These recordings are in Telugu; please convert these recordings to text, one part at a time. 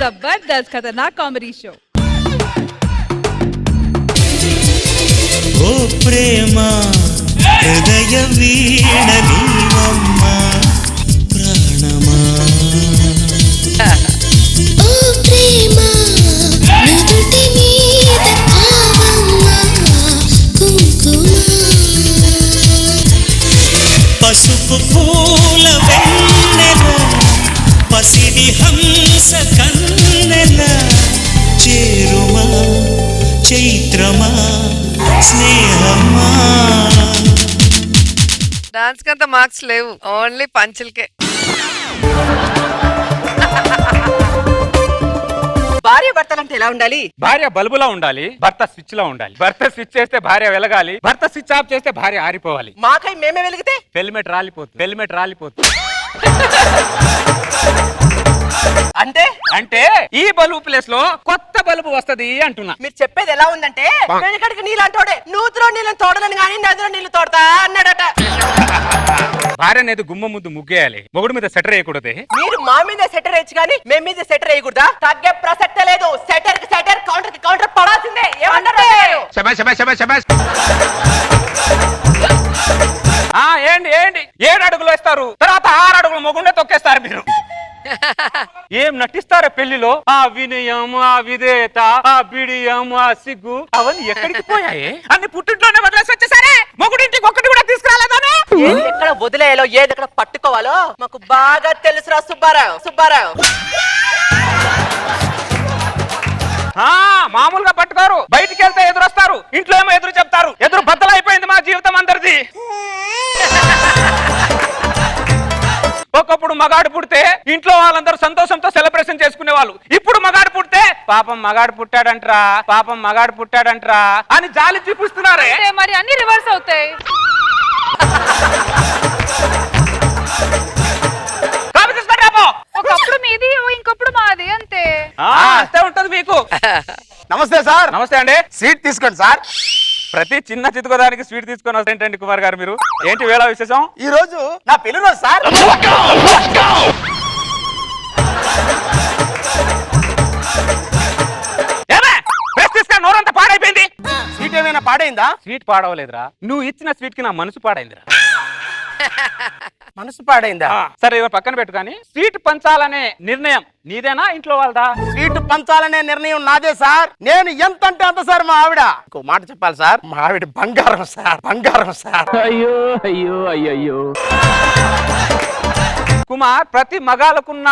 जबरदस्त खतरनाक कॉमेडी शो। ओ प्रेमा हृदय वीण नीवम्मा प्राणमा ओ प्रेमा नवति मीद भावम्मा కుంకుమ పసుపు పూల వెన్నెల పసిడి హంస కన్నెల చేరుమా చైత్రమా స్నేహమా డాన్స్ కంత మార్క్స్ లేవు, ఓన్లీ పంచులకే. భార్య భర్తలంటే ఎలా ఉండాలి? భార్య బల్బులా ఉండాలి, భర్త స్విచ్ లా ఉండాలి. భర్త స్విచ్ చేస్తే భార్య వెలగాలి, భర్త స్విచ్ ఆఫ్ చేస్తే భార్య ఆరిపోవాలి. మాకై మేమే వెలిగితే హెల్మెట్ రాలిపోతుంది, హెల్మెట్ రాలిపోతుంది. అంటే అంటే ఈ బల్బు ప్లేస్ లో కొత్త బల్బు వస్తది అంటున్నా. మీరు చెప్పేది ఎలా ఉందంటే వెనకడికి నీళ్ళు అంటోడే నూతిలో నీళ్ళని తోడలని కానీ నదిలో నీళ్లు తోడతా అన్నాడట. భార్య అనేది గుమ్మ ముందు ముగ్గేయాలి, మొగుడు మీద సెటర్ వేయకూడదు. మీరు మా మీద సెటర్ వేయచ్చు కానీ మేము మీద సెటర్ వేయకూడదా? తగ్గే ప్రసక్తే లేదు. సెటర్ కి సెటర్, కౌంటర్ కి కౌంటర్ పడాల్సిందే. ఏమంటారు? ఏంటి ఏంటి 7 అడుగులు వేస్తారు, తర్వాత 6 అడుగులు మొగుండే తొక్కేస్తారు మీరు. ఏం నటిస్తారా పెళ్లిలో? ఆ వినయం, ఆ విధేయత, ఆ బిడియం, ఆ సిగ్గు అవన్నీ ఎక్కడికి పోయాయి? అన్ని పుట్టింట్లోనే వదిలేసి వచ్చేసరే, మొగుడింటికి ఒక్కటి కూడా తీసుకురాలేదాను. ఏది ఎక్కడ వదిలేయాలో ఏది ఎక్కడ పట్టుకోవాలో మాకు బాగా తెలుసురా సుబ్బారావు. సుబ్బారావు మామూలుగా పట్టుకోరు, బయటికి వెళ్తే ఎదురొస్తారు, ఇంట్లో ఏమో ఎదురు చెప్తారు. ఎదురు బద్దలైపోయింది మా జీవితం అందరిది. ఒకప్పుడు మగాడు పుడితే ఇంట్లో వాళ్ళందరూ సంతోషంతో సెలబ్రేషన్ చేసుకునే వాళ్ళు. ఇప్పుడు మగాడు పుడితే పాపం మగాడు పుట్టాడంట్రా, పాపం మగాడు పుట్టాడంట్రా అని జాలి చూపిస్తున్నారే. మరి అన్ని రివర్స్ అవుతాయి. ఒకప్పుడు మీది, ఇంకప్పుడు మాది, అంతే. అంతే ఉంటది మీకు. నమస్తే సార్. నమస్తే అండి. స్వీట్ తీసుకోండి సార్. ప్రతి చిన్న చితుకోదానికి స్వీట్ తీసుకొని వస్తాయండి కుమార్ గారు మీరు. ఏంటి వేళ విశేషం? ఈ రోజు నా పెళ్లి రోజు సార్. నోరంతా పాడైపోయింది. స్వీట్ ఏమైనా పాడైందా? స్వీట్ పాడవలేదురా, నువ్వు ఇచ్చిన స్వీట్ కి నా మనసు పాడైందిరా. మనసు పాడైందా? సరే ఇవ్వ పక్కన పెట్టు, కానీ స్వీట్ పంచాలనే నిర్ణయం నీదేనా ఇంట్లో వాళ్ళదా? స్వీట్ పంచాలనే నిర్ణయం నాదే సార్. నేను ఎంత అంటే అంత సార్. మా ఆవిడ ఇంకో మాట చెప్పాలి సార్, మా ఆవిడ బంగారం సార్, బంగారం సార్. అయ్యో అయ్యో అయ్యో కుమార్, ప్రతి మగాలకున్న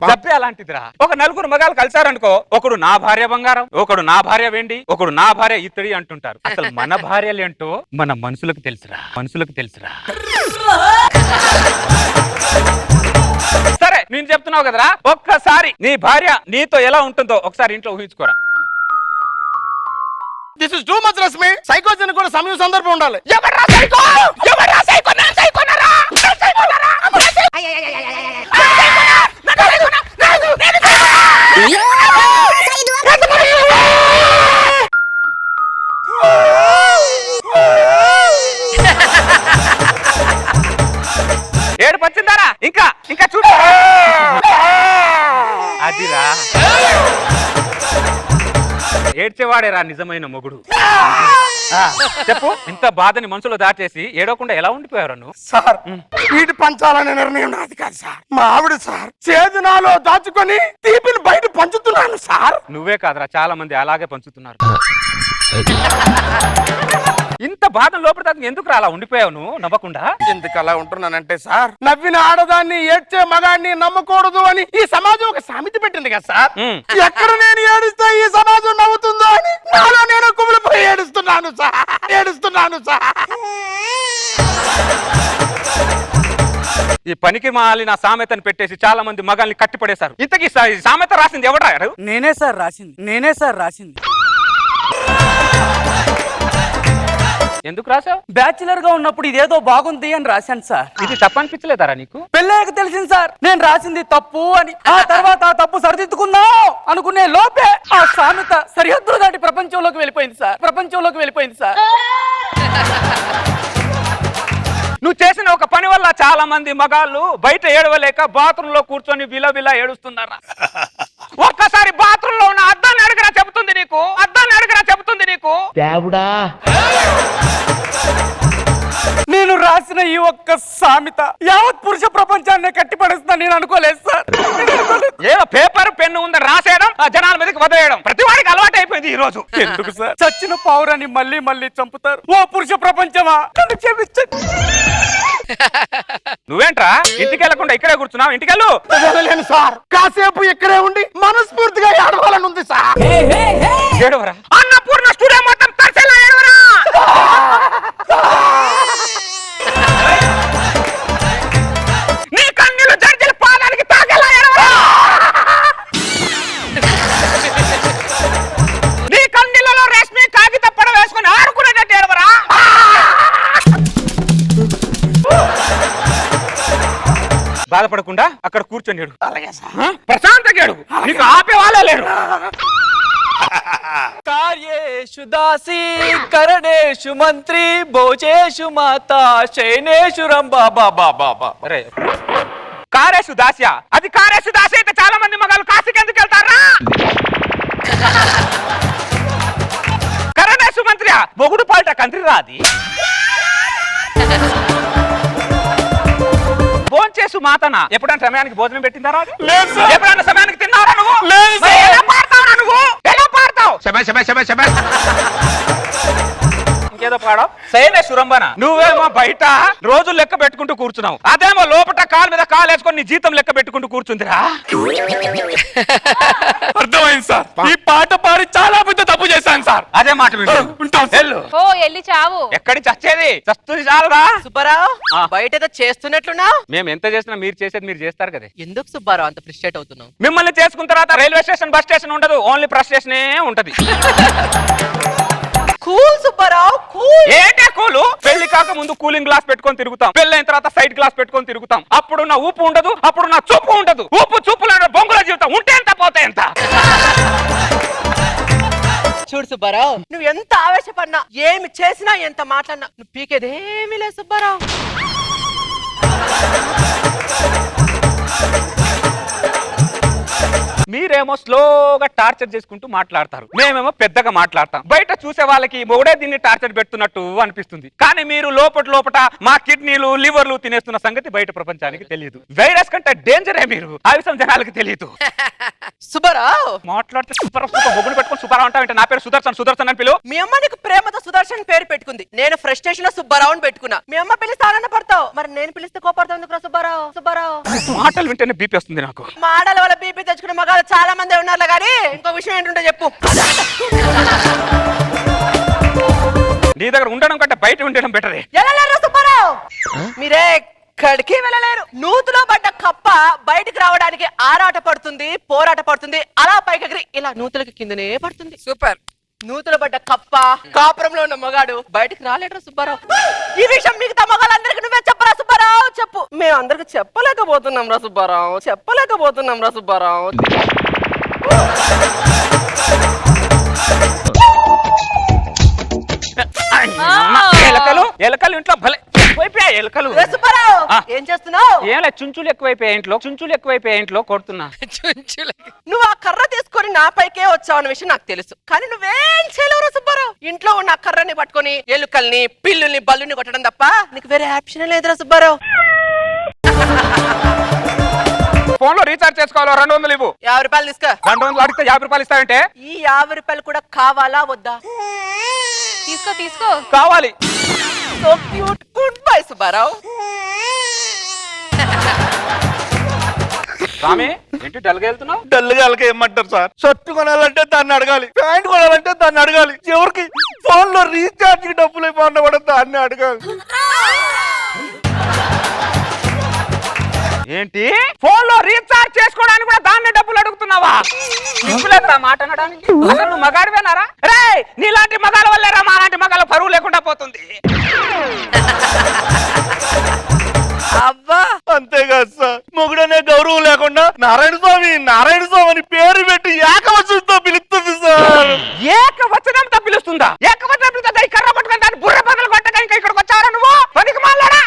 జబ్బే అలాంటిదిరా. ఒక 4 మగాలు కలిసారనుకో, ఒకడు నా భార్య బంగారం, ఒకడు నా భార్య వెండి, ఒకడు నా భార్య ఇత్తడి అంటుంటారు. అసలు మన భార్యలేంటో మన మనుషులకు తెలుసురా, మనుషులకు తెలుసురా. సరే నేను చెప్తున్నావు కదరా, ఒక్కసారి నీ భార్య నీతో ఎలా ఉంటుందో ఒకసారి ఇంట్లో ఊహించుకోరా. This is too much Rashmi. సైకోజన్ కూడా సమయం సందర్భం ఉండాలి. ఎవడ్రా సైకో? ఎవడ్రా సైకో? నేను సైకోనరా? నేను సైకోనరా? ఏడు పచ్చిందారా? ఇంకా ఇంకా చూడు. అదిరా ఏడ్చేవాడేరా నిజమైన మొగుడు. చెప్పు, ఇంత బాధని మనసులో దాచేసి ఏడవకుండా ఎలా ఉండిపోయారు నువ్వు? సార్, స్వీట్ పంచాలనే నిర్ణయం నాది కాదు సార్, మా ఆవిడ సార్. చేదు నాలో దాచుకొని తీపిని బయట పంచుతున్నాను సార్. నువ్వే కాదురా, చాలా మంది అలాగే పంచుతున్నారు. ఇంత బాధ లోపల దాకా ఎందుకు అలా ఉండిపోయావు నువ్వు నవ్వకుండా? ఎందుకు అలా ఉంటున్నానంటే సార్, నవ్విన ఆడదాన్ని ఏడ్చే మగాడిని నమ్మకూడదు అని ఈ సమాజం ఒక సామెత పెట్టింది కదా సార్. ఎక్కడ నేను ఏడుస్తే ఈ సమాజం నవ్వుతుందో అని నాలో నేను కుమిలిపోయి ఏడుస్తున్నాను సార్, ఏడుస్తున్నాను సార్. ఈ పనికి మాలిన సామెతను పెట్టేసి చాలా మంది మగాల్ని కట్టిపడేశారు. ఇంతకీ సామెత రాసింది ఎవడా? నేనే సార్ రాసింది, నేనే సార్ రాసింది. ఎందుకు రాసావు? బ్యాచులర్ గా ఉన్నప్పుడు ఇదేదో బాగుంది అని రాశాను సార్. ఇది తప్పనిపించలేదారా నీకు? పెళ్ళాక తెలిసింది సార్ నేను రాసింది తప్పు అని. ఆ తర్వాత ఆ తప్పు సరిదిద్దుకుందాం అనుకునే లోపే ఆ సామెత సరిహద్దులు దాటి ప్రపంచంలోకి వెళ్ళిపోయింది సార్, ప్రపంచంలోకి వెళ్ళిపోయింది సార్. నువ్వు చేసిన ఒక పని వల్ల చాలా మంది మగాళ్ళు బయట ఏడవలేక బాత్రూమ్ లో కూర్చొని విలవిలా ఏడుస్తున్నారా? ఒక్కసారి బాత్రూమ్ లో ఉన్న అద్దాన్ని అడిగినా చెబుతుంది నీకు, అద్దాన్ని అడిగినా చెబుతుంది నీకు. నేను రాసిన ఈ ఒక్క సామెత యావత్ పురుష ప్రపంచాన్ని కట్టిపడేస్తా నేను అనుకోలేదు సార్. ఏదో పేపర్ పెన్ను ఉందని రాసేయడం, ఆ జనాల మీదకి వదిలేయడం ప్రతి వాడికి అలవాటు అయిపోయింది ఈ రోజు. ఎందుకు సార్ చచ్చిన పావురాన్ని మళ్ళీ మళ్ళీ చంపుతారు? ఓ పురుష ప్రపంచమా, నన్ను క్షమించండి. నువ్వేంట్రా ఇంటికి వెళ్ళకుండా ఇక్కడే కూర్చున్నావు? ఇంటికెళ్ళు. వెళ్ళలేను సార్, కాసేపు ఇక్కడే ఉండి మనస్ఫూర్తిగా ఏడవాలని ఉంది సార్. ఏడవరా? అన్నపూర్ణ స్టూడియో మొత్తం తరిసేలా ఏడవరా? నీ కన్నీళ్ళు జడ్జిల పాదానికి తాకేలా ఏడవరా? నీ కన్నీళ్ళలో రేష్మి కాగిత పడ వేసుకుని ఆడుకునేటట్టు ఏడవరా? బాధపడకుండా అక్కడ కూర్చొని ఏడు. ప్రశాంతంగా ఏడు. నీకు ఆపే వాళ్ళే లేరు. కార్యేషు దాసి కరణేషు మంత్రి భోజేషు మాతా శయనేషు రంభా బాబా బాబా. అరే కారేసు దాస్య, అది కారేసు దాసి అయితే చాలా మంది మగాళ్ళు కాశీకి ఎందుకు వెళ్తారా? కరణేశు మంత్రి మొగుడు పాలిట కంత్రి రాది. భోంచేసు మాతనా ఎప్పుడైనా సమయానికి భోజనం పెట్టిందారా? ఎప్పుడైనా సమయానికి తిన్నారా నువ్వు? ఎలా పాడతావురా నువ్వు? ఎలా పాడతావు? ఇంకేదో పాడవు. సైనే సురంబన నువ్వేమో బయట రోజులు లెక్క పెట్టుకుంటూ కూర్చున్నావు, అదేమో లోపల కాలు మీద కాలు వేసుకొని నీ జీతం లెక్క పెట్టుకుంటూ కూర్చుందిరా. అర్థమైంది సార్, ఈ పాట పాడి చాలా పెద్ద తప్పు చేశాను సార్. అదే మాట వెళ్ళు. ఓ ఎల్లి చావు. ఎక్కడి చచ్చేది? చస్తుంది చాలరా. సుబ్బారావు ఆ. బయట ఏదో చేస్తున్నట్లున్నావు. మేము ఎంత చేసినా మీరు చేసేది మీరు చేస్తారు కదా. ఎందుకు సుబ్బారావు అంత ఫ్రస్ట్రేట్ అవుతున్నావు? మిమ్మల్ని చేసుకున్న తర్వాత రైల్వే స్టేషన్ బస్ స్టేషన్ ఉండదు, ఓన్లీ బస్ స్టేషనే ఉంటది. Cool Subbarao cool. ఏంటే కూలు? పెళ్లి కాక ముందు కూలింగ్ గ్లాస్ పెట్టుకొని తిరుగుతాం, పెళ్ళైన తర్వాత సైడ్ గ్లాస్ పెట్టుకొని తిరుగుతాం. అప్పుడు నా ఊపు ఉండదు, అప్పుడు నా చూపు ఉండదు. ఊపు చూపులో బొంగుల జీవితం ఉంటే ఎంత పోతే ఎంత. చూడు సుబ్బారావు, నువ్వు ఎంత ఆవేశపడినా ఏమి చేసినా ఎంత మాట్లాడినా నువ్వు పీకేదేమీ లేదు సుబ్బారావు. మీరేమో స్లోగా టార్చర్ చేసుకుంటూ మాట్లాడతారు, మేమేమో పెద్దగా మాట్లాడతాం. బయట చూసే వాళ్ళకి మొగుడే దీన్ని టార్చర్ పెడుతున్నట్టు అనిపిస్తుంది, కానీ మీరు లోపట మా కిడ్నీలు లివర్లు తినేస్తున్న సంగతి బయట ప్రపంచానికి తెలియదు. వైరస్ కంటే డేంజరే మీరు, ఆ విషయం జనాలకు తెలియదు. సుబ్బారావు మాట్లాడితే సుబ్బారావు మొగుడు పెట్టుకొని సుబ్బారావు అంటావు. నా పేరు సుదర్శన్ అని పిలువు. మీ అమ్మ నీకు ప్రేమతో సుదర్శన్ పేరు పెట్టుకుంది, నేను ఫ్రస్ట్రేషన్ లో సుబ్బారావు అని పెట్టుకున్నా. మీ అమ్మ పిలిస్తే ఆనంద పడతావు, మరి నేను పిలిస్తే కోపడతావు ఎందుకు సుబ్బారావు? సుబ్బారావు మాటలు వింటేనే బీపీ వస్తుంది నాకు. మా ఆడల వల్ల బీపీ తెచ్చుకునే మగాళ్ళు చాలా మంది ఉన్నారు కానీ ఇంకో విషయం ఏంటంటే చెప్పు. నీ దగ్గర ఉండడం కంటే బయట ఉండడం బెటరే. వెళ్ళలేరు సుబ్బారావు, మీరే ఎక్కడికి వెళ్ళలేరు. నూతులో పడ్డ కప్ప బయటికి రావడానికి ఆరాట పడుతుంది, పోరాట పడుతుంది, అలా పైకి ఇలా నూతులకి కిందనే పడుతుంది. సూపర్. నూతులో పడ్డ కప్ప కాపురంలో ఉన్న మగాడు బయటికి రాలేడు సుబ్బారావు. ఈ విషయం మిగతా మగాళ్ళందరికీ నువ్వే చెప్పరా సుబ్బారావు? చెప్పు. మేము అందరికి చెప్పలేకపోతున్నాం రా సుబ్బారావు, చెప్పలేకపోతున్నాం రా సుబ్బారావు. ఎలకలు ఇంట్లో భలే ఎక్కువైపోయాయి. ఎలకలు రే సుబ్బారావు ఏం చేస్తున్నావు? ఏం లేదు, చుంచులు ఎక్కువైపోయాయి ఇంట్లో కొడుతున్నా. నువ్వు ఆ కర్ర తీసుకొని నా పైకే వచ్చావు అన్న విషయం నాకు తెలుసు, కానీ నువ్వేం చేయలేవు సుబ్బారావు. ఇంట్లో ఉన్న ఆ కర్రని పట్టుకొని ఎలుకల్ని పిల్లుల్ని బల్లుని కొట్టడం తప్ప నీకు వేరే ఆప్షన్ లేదురా సుబ్బారావు. ఫోన్ లో రీఛార్జ్ చేసుకోవాలి, 200 ఇవ్వు. 50 రూపాయలు తీసుకో. 200 అడిగితే 50 రూపాయలు ఇస్తావంటే? ఈ 50 రూపాయలు కూడా కావాలా వద్దా? తీసుకో. కావాలి. So cute. Good bye Subbarao. రామే ఏంటి డల్గా వెళ్తున్నావు? డల్గా ఏమంటారు సార్? షర్ట్ కొనాలంటే దాన్ని అడగాలి, ప్యాంట్ కొనాలంటే దాన్ని అడగాలి, ఎవరికి ఫోన్ లో రీఛార్జ్ కి డబ్బులు ఇవ్వకుండా కూడా దాన్ని అడగాలి. ఏంటి ఫోన్ లో రీఛార్జ్ చేసుకోవడానికి కూడా దాన్ని డబ్బులు అడుగుతున్నావా? సిగ్గులేదురా మాట అనడానికి? అసలు నువ్వు మగాడివేనారా? రే నీలాంటి మగాల వల్లేరా మాలాంటి మగాల పరువు లేకుండా పోతుంది. అబ్బా అంతేకాదు సార్, మొగుడనే గౌరవం లేకుండా నారాయణ స్వామి అని పేరు పెట్టి ఏకవచనంతో పిలుస్తుంది సార్. ఏకవచనంతో పిలుస్తుందా? ఏకవచనం పిలుస్తుందా? ఈ కర్ర పట్టుకొని దాన్ని బుర్ర పగలు కొట్టగా ఇంకా ఇక్కడికి వచ్చావరా నువ్వు? పనికి మాట్లాడా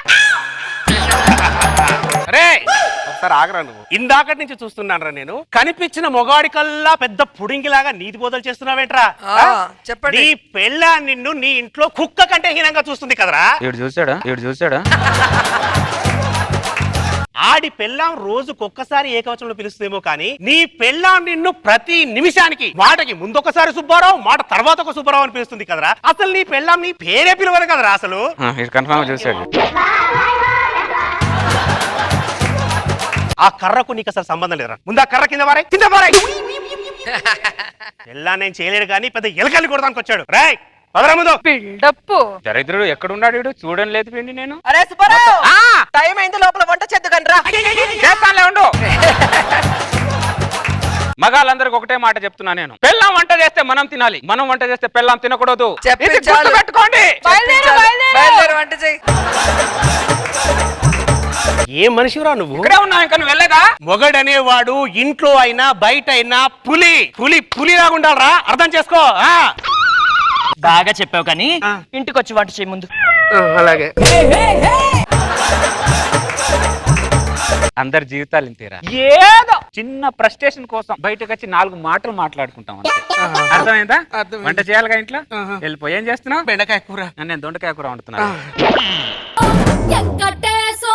ఒకసారి ఆగరా నువ్వు. ఇందాకటి నుంచి చూస్తున్నాను రా నేను. కనిపించిన మొగాడికల్లా పెద్ద పుడింగిలాగా నీతి బోధలు చేస్తున్నావేంట్రా? చెప్పండి. నీ పెళ్ళ నిన్ను నీ ఇంట్లో కుక్క కంటే హీనంగా చూస్తుంది కదరా. ఏడు చూసాడా ఆడి పెళ్ళాం రోజుకొక్కసారి ఏకవచనంలో పిలుస్తుందేమో కానీ నీ పెళ్ళాం నిన్ను ప్రతి నిమిషానికి మాటకి ముందొకసారి సుబ్బారావు, మాట తర్వాత ఒక సుబ్బారావు అని పిలుస్తుంది కదరా. అసలు నీ పెళ్ళాం నీ పేరే పిలవదు కదరా అసలు. కన్ఫర్మ్ చూసాడు. ఆ కర్రకు నీకు అసలు సంబంధం లేదురా. ముందు ఆ కర్ర కింద పారాయ్. పెళ్ళా నేను చేయలేడు కానీ పెద్ద ఎలకల్ని కొడదానికి వచ్చాడు. రాయ్ పదరా ముందు. బిల్డప్. దరిద్రుడు ఎక్కడున్నాడు వీడు? చూడని లేదు పిండి నేను. అరే సుబ్బారావు, టైం అయింది, లోపల వంట చేద్దు కనరా. చేస్తానులే ఉండు. మగాళ్ళందరికి ఒకటే మాట చెప్తున్నా నేను, పెళ్ళాం వంట చేస్తే మనం తినాలి, మనం వంట చేస్తే పెళ్ళాం తినకూడదు. ఇది గుర్తుపెట్టుకోండి. బయలుదేరు, వంట చెయ్యి. ఏ మనిషిరా నువ్వు? ఇక్కడే ఉన్నావు, ఇంకా నువ్వు వెళ్ళేదా? మొగడనేవాడు ఇంట్లో అయినా బయట అయినా పులి పులి పులిలాగా ఉండాలరా. అర్థం చేసుకో. బాగా చెప్పావు కానీ ఇంటికి వచ్చి వంట చేయి ముందు. అలాగే. అందరి జీవితాలు ఇంతేరా. ఏదో చిన్న ఫ్రస్ట్రేషన్ కోసం బయటకు వచ్చి 4 మాటలు మాట్లాడుకుంటాం అంతే. అర్థమైందా? వంట చేయాలిగా ఇంట్లో. వెళ్ళిపోయి ఏం చేస్తున్నావు? బెండకాయ కూర. నేను దొండకాయ కూర వండుతున్నాను. ఎంకటేశో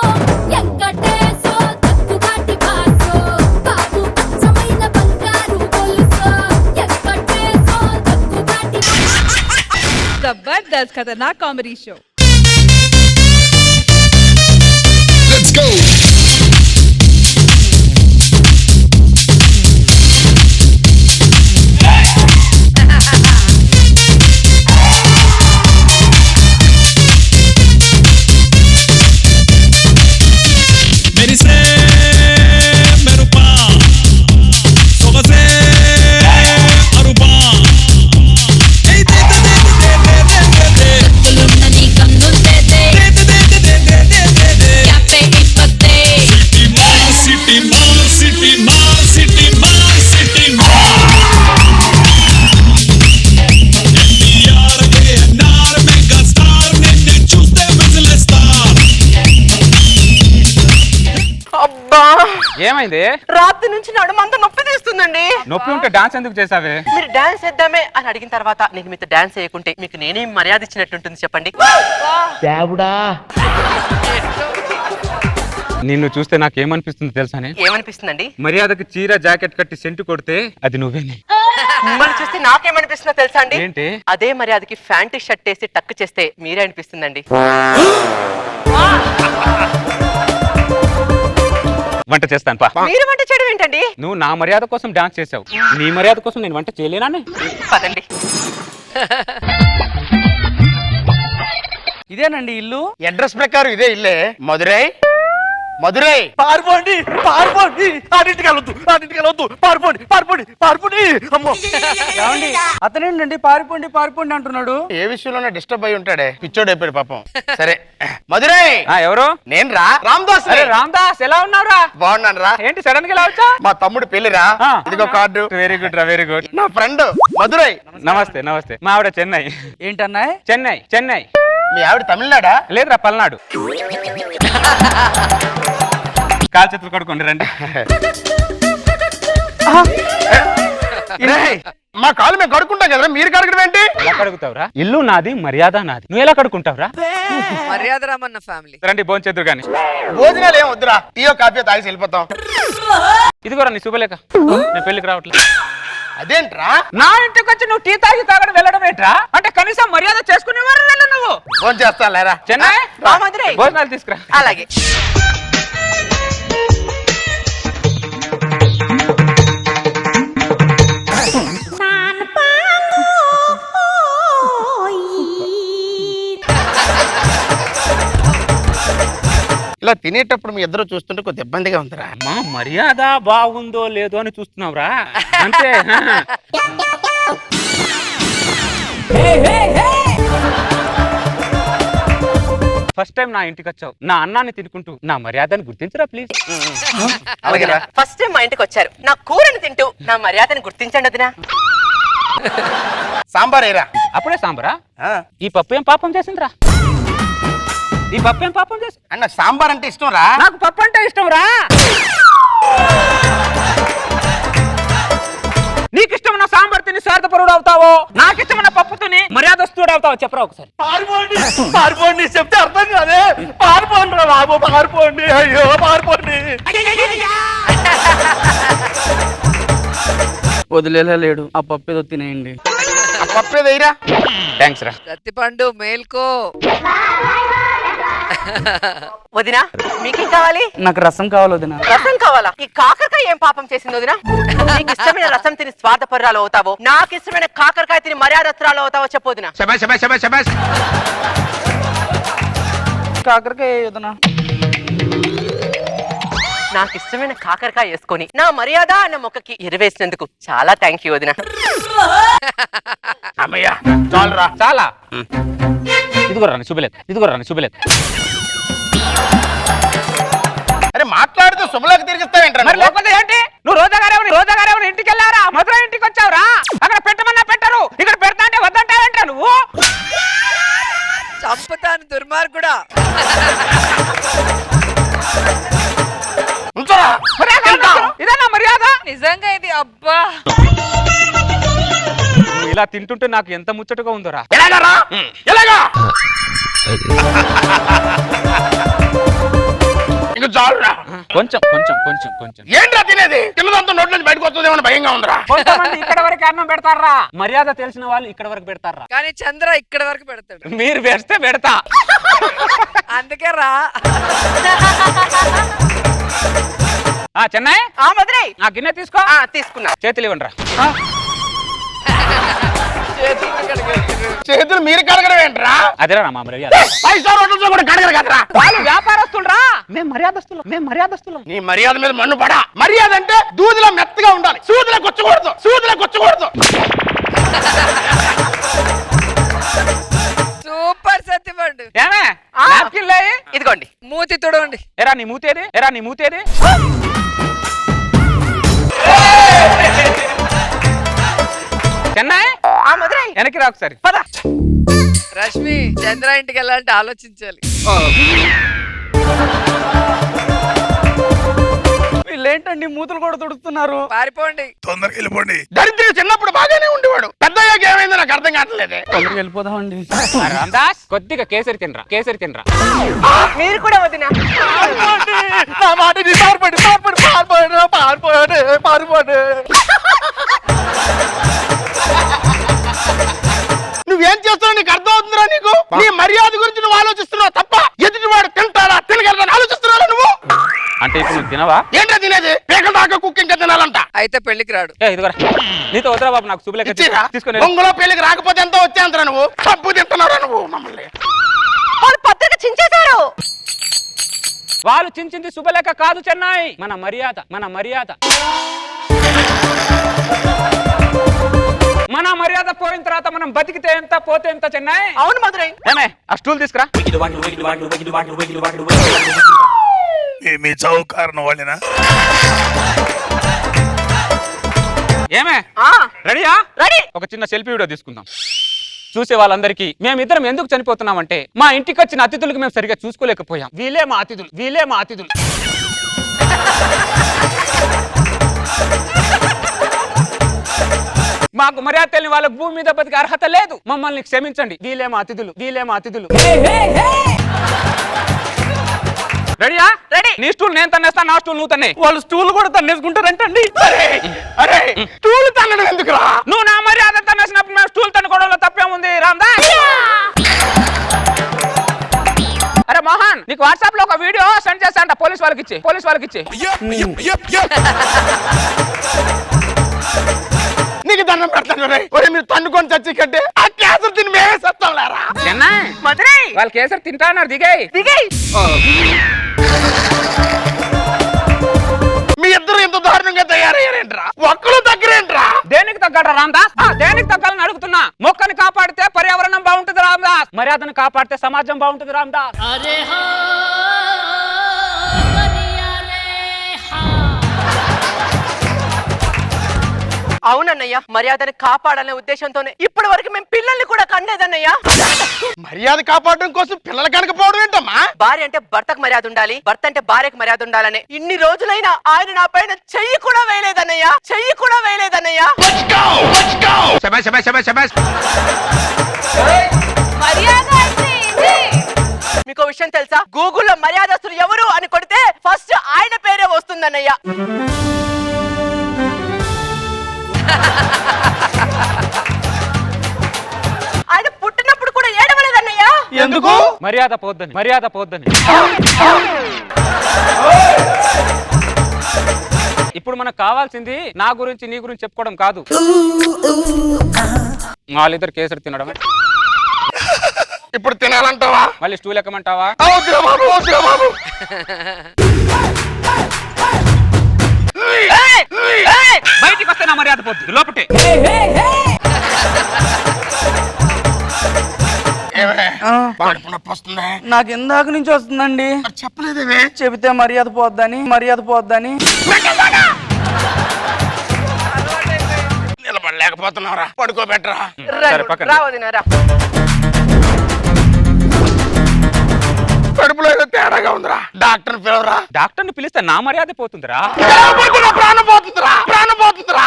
ఎంకటేశో తక్కుగాటి బాసో బాబు అచ్చమైన బంగారు గొలుసో ఎంకటేశో తక్కుగాటి జబర్దస్త్ ఖతర్నాక్ కామెడీ షో. Let's go. ఏమైంది? రాత్రి నుంచి నడుమంతా నొప్పి తీస్తుందండి. నొప్పి ఉంటే డాన్స్ ఎందుకు చేసావే? మీరు డాన్స్ చేద్దామే అని అడిగిన తర్వాత నేను మీతో డాన్స్ చేయకుంటే మీకు నేనేం మర్యాద ఇచ్చినట్టుంటుంది చెప్పండి. నిన్ను చూస్తే నాకేమనిపిస్తుంది తెలుసానే? ఏమనిపిస్తుందండి? మర్యాదకి చీర జాకెట్ కట్టి సెంటు కొడితే అది నువ్వేనే. మిమ్మల్ని చూస్తే నాకేమనిపిస్తుందో తెలుసా అండి? ఏంటి? అదే మర్యాదకి ఫ్యాంటీ షర్ట్ వేసి టక్ చేస్తే మీరే అనిపిస్తుందండి. వంట చేస్తాను పా. మీరు వంట చేయడం ఏంటండి? నువ్వు నా మర్యాద కోసం డాన్స్ చేసావు, నీ మర్యాద కోసం నేను వంట చేయలేనా? పదండి. ఇదేనండి ఇల్లు. అడ్రస్ ప్రకారం ఇదే ఇల్లే. మధురై మధురై. పారిపోండి పారిపోండి, ఆడింటికి వెళ్ళొద్దు పారిపోండి. అమ్మో ఏమండి, అతనేంటండి పారిపోండి పారిపోండి అంటున్నాడు? ఏ విషయంలోనే డిస్టర్బ్ అయి ఉంటాడే, పిచ్చోడు అయిపోయాడు పాపం. సరే మధురై. ఎవరు? నేను రా రామ్దాస్. రామ్దాస్ ఎలా ఉన్నావురా? బాగున్నాను రా. ఏంటి సడన్ గా ఇలా వచ్చా? మా తమ్ముడు పెళ్లిరా. ఇదిగో కార్డు. వెరీ గుడ్ రా, వెరీ గుడ్. నా ఫ్రెండ్ మధురై. నమస్తే నమస్తే. మా ఆవిడ చెన్నై. ఏంటన్నాయ్? చెన్నై. మీ ఆవిడ తమిళనాడా? లేదురా, పల్నాడు. కాల్ చేతులు కడుకోండి రండి. మా కాలు మేము కడుక్కుంటాం కదరా, మీరు కడగడం ఏంటి? ఎలా కడుగుతావురా? ఇల్లు నాది, మర్యాద నాది, నువ్వు ఎలా కడుకుంటావురా? మర్యాద రామన్న ఫ్యామిలీ. రండి భోంచేద్దురు గాని. భోజనాలు ఏం వద్దురా, టీయో కాఫీ తాగి వెళ్ళిపోతాం. ఇదిగోరా నీ శుభలేఖ. నేను పెళ్లికి రావట్లేదు. అదేంట్రా? నా ఇంటికి వచ్చి నువ్వు టీ తాగి తాగడం వెళ్ళడం ఏంట్రా? అంటే కనీసం మర్యాద చేసుకునేవారు వెళ్ళ నువ్వు. ఫోన్ చేస్తా లేరా. చెన్నై మధురై భోజనాలు తీసుకురా. అలాగే. ఇలా తినేటప్పుడు మీ ఇద్దరు చూస్తుంటే కొద్ది ఇబ్బందిగా ఉందిరా. మా మర్యాద బాగుందో లేదో అని చూస్తున్నావురా అంతే. ఫస్ట్ టైం నా ఇంటికి వచ్చావు, నా అన్నాన్ని తినుకుంటూ నా మర్యాదను గుర్తించరా ప్లీజ్. అలాగేరా. ఫస్ట్ టైం మా ఇంటికి వచ్చారు, నా కూరని తింటూ నా మర్యాదను గుర్తించండి వదినా. సాంబార్ ఏరా. అప్పుడే సాంబారా? ఈ పప్పు ఏం పాపం చేసిందిరా? ఈ పప్పు ఏం పాపం చేసి అన్న సాంబార్ అంటే ఇష్టం రా. నాకు పప్పు అంటే ఇష్టం రా. నీకు ఇష్టమైన సాంబార్ తిని స్వార్థపరుడు అవుతావో, నాకు ఇష్టమైన పప్పు తిని మర్యాదస్తుడు అవుతావో చెప్పరా ఒకసారి. పారిపోండి చెప్తే అర్థం కాదే. పారిపోండి రా బాబు, పారిపోండి. అయ్యో పారిపోండి. వదిలేలేడు, ఆ పప్పు ఏదో తినేయండి. ఆ పప్పే వేయరా. థ్యాంక్స్ రా. రత్తిపండు మేల్కో. వదినా మీకేం కావాలి? నాకు రసం కావాలి వదినా. రసం కావాలా? ఈ కాకరకాయ ఏం పాపం చేసింది వదినా? నీకు ఇష్టమైన రసం తిని స్వార్థపరురాలు అవుతావో, నాకు ఇష్టమైన కాకరకాయ తిని మర్యాదత్రాలు అవుతావో చెప్పు వదినా. కాకరకాయ వదినా. నాకు ఇష్టమైన కాకరకాయ వేసుకొని నా మర్యాద అన్న మొక్కకి ఎరువేసినందుకు చాలా థ్యాంక్ యూ వదినా. అమ్మయ్యా చాలురా. చాలా ఇదిగో రాని శుభలేత, ఇదిగో రాని శుభలేత. అరే మాట్లాడితే శుభలేఖ తిరిగిస్తావేంట్రా? మరి లేకపోతే ఏంటి? నువ్వు రోజాగారేమని ఇంటికి వెళ్ళారా? మధుర ఇంటికి వచ్చావురా? అక్కడ పెట్టమన్నా పెట్టరు, ఇక్కడ పెడతా అంటే వద్దంటావేంట్రా నువ్వు? చంపుతాను దుర్మార్గుడా. ఉంచరా. ఇదేనా మర్యాద? నిజంగా ఇది అబ్బా. నువ్వు ఇలా తింటుంటే నాకు ఎంత ముచ్చటగా ఉందోరా. ఎలాగరా? ఎలాగా? ఇంక చాలురా. కొంచెం కొంచెం కొంచెం కొంచెం. ఏంట్రా తినేది? తిన్నదంతా నోట్ల నుంచి బయటకు వస్తుందేమో భయంగా ఉందిరా. కొంతమంది ఇక్కడ వరకు అన్నం పెడతారా, మర్యాద తెలిసిన వాళ్ళు ఇక్కడ వరకు పెడతారా. కానీ చంద్ర ఇక్కడ వరకు పెడతాడు. మీరు పెడితే పెడతా. అందుకే రా. చెన్నై మధురై ఆ గిన్నె తీసుకో. తీసుకున్నా. చేతులు ఇవ్వండి రా. చేతులు మీరు కడగడం ఏంట్రా? అదేరా మా మర్యాద. 5 స్టార్ హోటల్స్ కూడా కడగరు కదరా. వాళ్ళు వ్యాపారస్తులరా, మేము మర్యాదస్తులం. నీ మర్యాద మీద మన్ను పడా. మర్యాద అంటే దూదిలో మెత్తగా ఉండాలి, సూదిలో కొచ్చకూడదు. సూపర్ సత్తిపండు. ఏమే నాప్కిన్ లే. ఇదిగోండి. మూతి తుడవండి. ఎరా నీ మూతేది? చెన్నై మధురై వెనక్కి రా ఒకసారి. పద. రష్మి చంద్ర ఇంటికి వెళ్ళాలంటే ఆలోచించాలి. వీళ్ళేంటండి మూతులు కూడా తుడుస్తున్నారు? పారిపోండి. తొందరగా వెళ్ళిపోండి. దరిద్రుడు చిన్నప్పుడు బాగానే ఉండేవాడు, పెద్దయ్యాక ఏమైందో నాకు అర్థం కావట్లేదే. తొందరగా వెళ్ళిపోదామండి. రామదాస్ కొద్దిగా కేసరి తినరా. మీరు కూడా వదినా. నా మాటని పారిపోండి. నువ్వేం చేస్తున్నావు నీకు అర్థం అవుతుందిరా? నీకు నీ మర్యాద గురించి నువ్వు ఆలోచిస్తున్నావు తప్ప ఎదుటి వాడు తింటాడా తినగలరా ఆలోచిస్తున్నారా నువ్వు? అంటే ఇప్పుడు నువ్వు తినవా? ఏంటో తినేది? పేకల దాకా కుక్క ఇంకా తినాలంట. అయితే పెళ్లికి రాడు. ఇదిగోరా నీతో వద్దురా బాబు, నాకు శుభలేఖ తీసుకొని. బొంగులో పెళ్లికి రాకపోతే ఎంతో వచ్చేంతరా నువ్వు? తప్పు తింటున్నారా నువ్వు మమ్మల్ని? వాళ్ళు పత్రిక చించేశారు. వాళ్ళు చించింది శుభలేఖ కాదు చెన్నై, మన మర్యాద. మన మర్యాద పోయిన తర్వాత మనం బతికితే ఎంత పోతే ఎంత చెన్నై. అవును మధురై. ఏమే ఆ స్టూల్ తీసుకురా. మీ చావు కారణం వాళ్ళేనా? ఏమే రెడీయా? రెడీ. ఒక చిన్న సెల్ఫీ వీడియో తీసుకుందాం. చూసే వాళ్ళందరికీ మేమిద్దరం ఎందుకు చనిపోతున్నామంటే మా ఇంటికి వచ్చిన అతిథులకు మేము సరిగా చూసుకోలేకపోయాం. వీళ్ళే మా అతిథులు. మాకు మర్యాద తెలియని వాళ్ళకు భూమి మీద బతికే అర్హత లేదు. మమ్మల్ని క్షమించండి. వీళ్ళే మా అతిథులు. రెడీయా? రెడీ. నీ స్టూల్ నేను తన్నేస్తా, నా స్టూల్ నువ్వు తన్నే. వాళ్ళు స్టూల్ కూడా తన్నేసుకుంటారంటండి. అరే స్టూల్ తన్నడం ఎందుకురా? నువ్వు నా మర్యాద తన్నేసినప్పుడు మేము స్టూల్ తన్నుకోవడంలో తప్పేముంది రామదాస్? అరే మోహన్, నీకు వాట్సాప్ లో ఒక వీడియో సెండ్ చేస్తా, పోలీస్ వాళ్ళకి ఇచ్చి. నీకు దండం పెడతాను. మీరు తన్నుకొని చచ్చి కట్టే ఆ క్యాన్సర్ తిని మేమే సత్తాం లేరా? మధురై వాళ్ళు కేసరి తింటా అన్నారు. దిగాయి. మీ ఇద్దరు ఇంత దారుణంగా తయారయ్యారేంట్రా? ఒక్కరు దగ్గరేంట్రా? దేనికి తగ్గట రామదాస్? దేనికి తగ్గాలని అడుగుతున్నా. మొక్కని కాపాడితే పర్యావరణం బాగుంటుంది రామదాస్, మర్యాదను కాపాడితే సమాజం బాగుంటుంది రామదాస్. అవునన్నయ్య, మర్యాదని కాపాడాలనే ఉద్దేశంతోనే ఇప్పటి వరకు మేము పిల్లల్ని కూడా కండేదన్నయ్య. మర్యాద కాపాడడం కోసం పిల్లలు కనకపోవడం ఏంటమ్మా? భార్య అంటే భర్తకు మర్యాద ఉండాలి, భర్త అంటే భార్యకు మర్యాద ఉండాలని ఇన్ని రోజులైనా ఆయన నా పైన చెయ్యి కూడా వేయలేదన్నయ్య, చెయ్యి కూడా వేయలేదన్నయ్య. మర్యాద అంటే ఇది. మీకు విషయం తెలుసా? గూగుల్లో మర్యాదస్తులు ఎవరు అని కొడితే ఫస్ట్ ఆయన పేరే వస్తుందన్నయ్య. ఆయన పుట్టినప్పుడు కూడా ఏడవలేదన్నయ్య. ఎందుకు? మర్యాద పోద్దని, మర్యాద పోద్దని. ఇప్పుడు మనకు కావాల్సింది నా గురించి నీ గురించి చెప్పుకోవడం కాదు, వాళ్ళిద్దరు కేసరి తినడం. ఇప్పుడు తినాలంటావా? మళ్ళీ స్టూల్ ఎక్కమంటావా? వద్దురా బాబు, వద్దురా బాబు. బయటికి వస్తే నా మర్యాద పోద్ది, లోపటే. కడుపు నొప్పి వస్తుందా? నాకు ఇందాక నుంచి వస్తుందండి. చెప్పలేదేమే? చెబితే మర్యాద పోద్దని, మర్యాద పోద్దని. నిలబడలేకపోతున్నావురా, పడుకోబెట్టరా. సరే, పక్కన. రా వదినారా. కడుపులో ఏదో తేడాగా ఉందిరా, డాక్టర్ పిలవరా. డాక్టర్ని పిలిస్తే నా మర్యాద పోతుందిరా. ప్రాణం పోతుందిరా, ప్రాణం పోతుందిరా.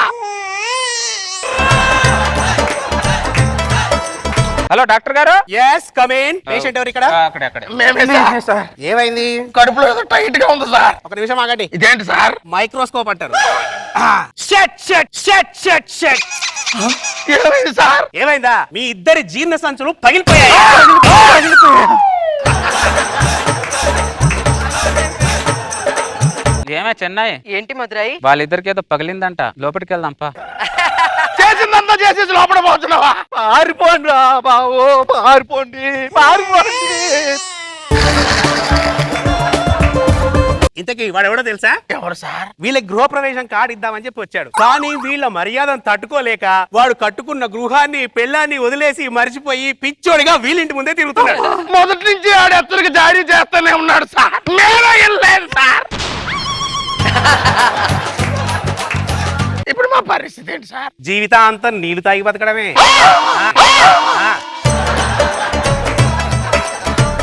హలో డాక్టర్ గారు. Yes come in. పేషెంట్ ఎవరు ఇక్కడ? అక్కడే అక్కడే. మేమే సార్. ఏమైంది? కడుపులో ఏదో టైట్ గా ఉంది సార్. ఒక నిమిషం ఆగండి. ఇదేంటి సార్? మైక్రోస్కోప్ అంటారు. Shut shut shut shut shut. ఏమైంది సార్? ఏమైందా? మీ ఇద్దరి జీర్ణ సంచులు పగిలిపోయాయి. ఏమే చెన్నై, ఏంటి మధురై? వాళ్ళిద్దరికి ఏదో పగిలిందంట, లోపలికి వెళ్దాంపా. చేసిందంతా చేసేసి లోపల పోతున్నావా? పారిపోండి రా బావో, పారిపోండి, పారిపోండి. ఇంతకీ వాడు ఎవడో తెలుసా? ఎవరు సార్? వీళ్ళ గృహప్రవేశం కార్డు ఇద్దామని చెప్పి వచ్చాడు. కానీ వీళ్ళ మర్యాదను తట్టుకోలేక వాడు కట్టుకున్న గృహాన్ని పెళ్ళాన్ని వదిలేసి మరిచిపోయి పిచ్చోడిగా వీళ్ళింటి ముందే తిరుగుతున్నాడు. మొదటి నుంచి ఆడు ఎత్తరికి జారీ చేస్తూనే ఉన్నాడు సార్. నేనే వెళ్ళలేదు సార్. ఇప్పుడు మా పరిస్థితి ఏంటి సార్? జీవితాంతం నీళ్లు తాగి బతకడమే.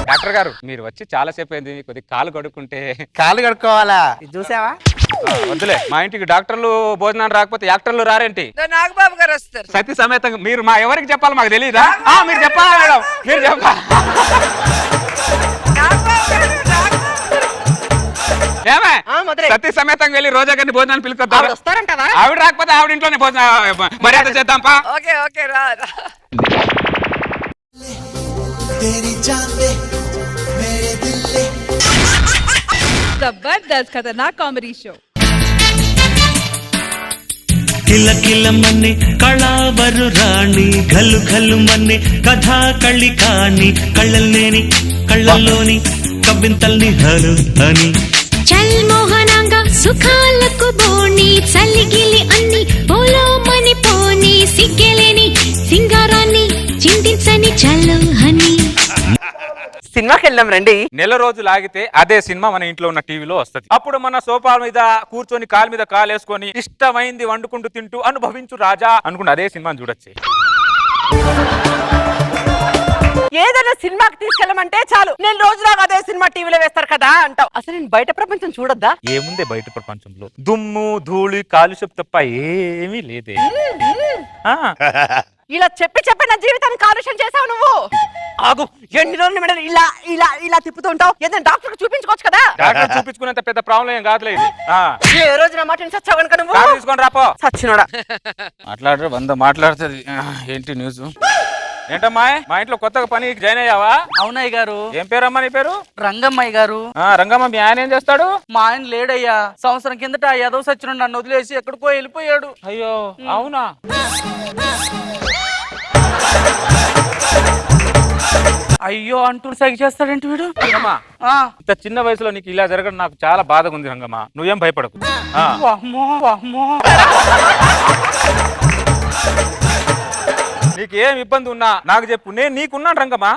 డాక్టర్ గారు, మీరు వచ్చి చాలా సేపు అయింది, కొద్ది కాలు కడుక్కుంటే. కాళ్ళు కడుక్కోవాలా? ఇది చూసావా? వద్దులే, మా ఇంటికి డాక్టర్లు భోజనాలు రాకపోతే యాక్టర్లు రారేంటి? నాగబాబు గారు వస్తారు. సతీ సమేతంగా మీరు మా ఎవరికి చెప్పాలి మాకు తెలియదా? మీరు చెప్పాలా మేడం? మీరు చెప్పాలి. ఏమే మధురై. సతీ సమేతంగా వెళ్ళి రోజా గారిని భోజనాన్ని పిలుచుకొద్దాం. వస్తారంటావా? ఆవిడ రాకపోతే ఆవిడ ఇంట్లోనే భోజనం మర్యాద చేద్దాంపా. ఓకే ఓకే రా రా. జబర్దస్త్ ఖతర్నాక్ కామెడీ షో. కిల కిల మన్నే కళావరు రాణి, ఘలు ఘలు మన్నే కథా కళి కాని, కళ్ళల్లేని కళ్ళల్లోని కవ్వింతల్ని హరు అని. చల్ మోహనాంగ సుఖాలకు బోణి, చలిగిలి అన్ని పోలో మని పోని, సిగ్గెలేని సింగారాన్ని చింతించని చల్లు హని. సినిమాకి వెళ్దాం రండి. నెల రోజులు ఆగితే అదే సినిమా మన ఇంట్లో ఉన్న టీవీలో వస్తది. అప్పుడు మన సోఫా మీద కూర్చొని కాలు మీద కాలు వేసుకొని ఇష్టమైంది వండుకుంటూ తింటూ అనుభవించు రాజా అనుకుంటూ అదే సినిమాని చూడొచ్చు. ఏదైనా సినిమాకి తీసుకెళ్ళమంటే చాలు, నేను రోజులాగా అదే సినిమా టీవీలో వేస్తారు కదా అంటావు. అసలు నేను బయట ప్రపంచం చూడొద్దా? ఏముందే బయట ప్రపంచంలో? దుమ్ము ధూళి కాలుష్యం తప్ప ఏమీ లేదే. ఇలా చెప్పి చెప్పి నా జీవితాన్ని కాలుష్యం చేసావు నువ్వు. ఆగు, ఎన్ని రోజులు మేడం ఇలా ఇలా ఇలా తిప్పుతూ ఉంటావు? ఏదైనా డాక్టర్ చూపించుకోవచ్చు కదా. డాక్టర్ చూపించుకునేంత పెద్ద ప్రాబ్లం ఏం కాదులే ఇది. ఏ రోజు నా మాట చచ్చావు కనుక నువ్వు కారు తీసుకొని రాపో. సచ్చినోడా. మాట్లాడరు, వంద మాట్లాడుతుంది. ఏంటి న్యూస్? ఏంటమ్మా, మా ఇంట్లో కొత్తగా పని జాయిన్ అయ్యావా? అవునయ్య గారు. ఏం పేరమ్మా నీ పేరు? రంగమ్మయ్య గారు. రంగమ్మ, మీ ఆయన ఏం చేస్తాడు? మా ఆయన లేడయ్యా. సంవత్సరం కిందట ఆ యాదవ్ సచ్చినుడు నన్ను వదిలేసి ఎక్కడికో వెళ్ళిపోయాడు. అయ్యో అవునా? అయ్యో అంటూ సైకి చేస్తాడేంటి వీడు? రంగమ్మ, ఇంత చిన్న వయసులో నీకు ఇలా జరగడం నాకు చాలా బాధగా ఉంది రంగమ్మ. నువ్వేం భయపడకు. వామ్మో, వామ్మో. నీకేం ఇబ్బంది ఉన్నా నాకు చెప్పు, నేను నీకున్నాను రంగమ్మా.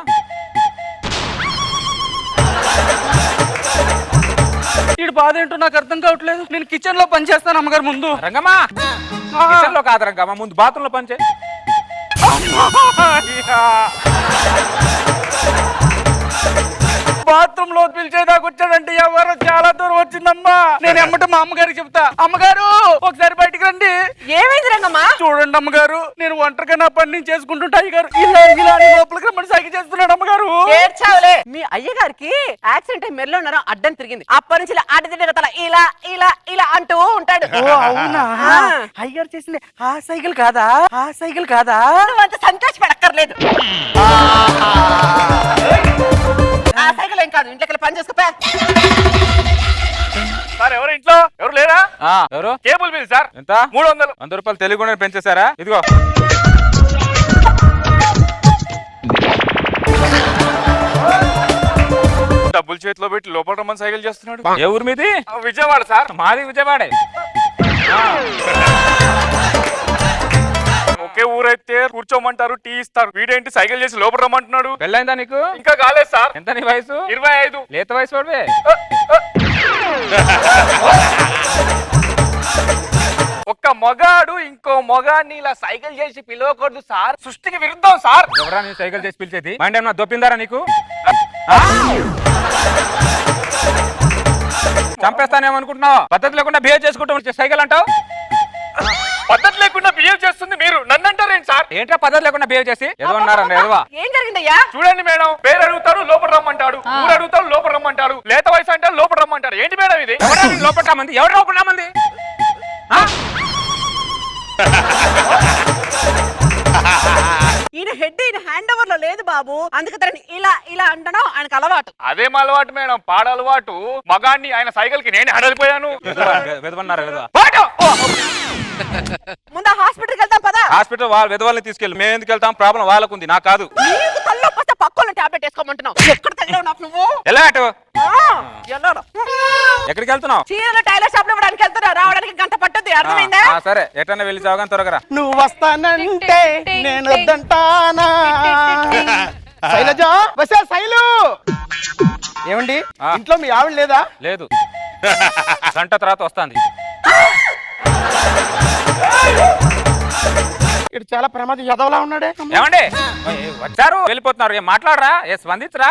వీడు బాధ ఏంటో నాకు అర్థం కావట్లేదు. నేను కిచెన్ లో పని చేస్తాను అమ్మగారు ముందు. రంగమ్మా కిచెన్ లో కాదరంగా మా ముందు బాత్రూమ్ లో పనిచే. బాత్రూమ్ లో పిలిచేదాకా వచ్చాడంటే ఎవరు చాలా దూరం వచ్చిందమ్మా. నేను ఎమ్మట మా అమ్మగారికి చెప్తా, అమ్మగారు ఒకసారి బయటికి రండి. ఏమైంది రంగమ్మా? చూడండి అమ్మగారు, నేను ఒంటరిగా నా పని నేను చేసుకుంటుంటా. అయ్యగారు ఇలా ఇలా అని లోపలికి రమ్మని సైకి చేస్తున్నాడు అమ్మగారు. ఏడ్చావులే. మీ అయ్యగారికి యాక్సిడెంట్ అయి మెరలో ఉన్నారో అడ్డం తిరిగింది. అప్పటి నుంచి ఇలా అడ్డ తల ఇలా ఇలా ఇలా అంటూ ఉంటాడు. ఓ అవునా? అయ్యగారు చేసింది ఆ సైకిల్ కాదా? ఆ సైకిల్ కాదా? నువ్వు అంత సంతోషపడక్కర్లేదు. ఆ సైకిల్ ఏం కాదు, ఇంట్లోకి పని చేసుకో. సార్ ఎవరు ఇంట్లో? ఎవరు లేరా? ఎవరు? Cable bill sir. ఎంత? 300. 100 రూపాయలు తెలుగు పెంచేశారా? ఇదిగో డబ్బులు చేతిలో పెట్టి లోపల రమ్మని సైకిల్ చేస్తున్నాడు. ఏ ఊరు మీది? విజయవాడ సార్. మాది విజయవాడే. ఒకే ఊరైతే కూర్చోమంటారు, టీ ఇస్తారు. వీడేంటి సైకిల్ చేసి లోపల రమ్మంటున్నాడు? పెళ్ళైందా నీకు? ఇంకా కాలేదు సార్. ఎంత నీ వయసు? 25. లేత వయసు వాడివే. ఒక్క మగాడు ఇంకో మగాడిని ఇలా సైకిల్ చేసి పిలవకూడదు సార్. సృష్టికి విరుద్ధం సార్. ఎవరా నీ సైకిల్ చేసి పిలిచేది? మైండ్ ఏమన్నా దొప్పిందారా నీకు? చంపేస్తానేమనుకుంటున్నావు? పద్ధతి లేకుండా బిహేవ్ చేసుకుంటూ సైకిల్ అంటావు? పద్ధతి లేకుండా బిహేవ్ చేస్తుంది మీరు, నన్ను అంటారేంటి సార్? ఏంట్రా పద్ధతి లేకుండా బిహేవ్ చేసి? ఏదో అన్నారన్న ఎదవా. ఏం జరిగిందయ్యా? చూడండి మేడం, పేరు అడుగుతారు లోపల రమ్మంటాడు, ఊరు అడుగుతారు లోపల రమ్మంటాడు, లేత వయసు అంటే లోపల రమ్మంటాడు. ఏంటి మేడం ఇది? లోపల రమ్మంది? ఎవరు లోపల రమ్మంది? ఈయన హెడ్ ఈయన హ్యాండ్ ఓవర్ లో లేదు బాబు, అందుకే తనని ఇలా ఇలా అంటడం ఆయనకు అలవాటు. అదేం అలవాటు మేడం? పాడ అలవాటు. మగాడిని ఆయన సైకిల్ కి నేను హడలిపోయాను. ముందు హాస్పిటల్కి వెళ్తాం పదా. హాస్పిటల్ వాళ్ళ విధవాళ్ళని తీసుకెళ్ళి మేము ఎందుకు వెళ్తాం? ప్రాబ్లం వాళ్ళకు ఉంది, నాకు కాదు. నీకు తలనొప్పి వస్తే పక్కన టాబ్లెట్ వేసుకోమంటున్నావు. ఎక్కడ తగిలావు నాకు నువ్వు? ఎలా అటు? ఎల్లాడు. ఎక్కడికి వెళ్తున్నావు? చీరలు టైలర్ షాప్ లో ఇవ్వడానికి వెళ్తున్నా, రావడానికి గంట పట్టుద్ది. అర్థమైందా? సరే, ఎటన్నా వెళ్ళి చావగానే త్వరగా. నువ్వు వస్తానంటే నేను వద్దంటానా? శైలజ, వసే శైలు. ఏమండి ఇంట్లో మీ ఆవిడ లేదా? లేదు, గంట తర్వాత వస్తాంది. ఇటు చాలా ప్రమాదం ఎదవలా ఉన్నాడే. ఏమండి వచ్చారు వెళ్ళిపోతున్నారు, ఏం మాట్లాడరా? ఏ స్పందించరా?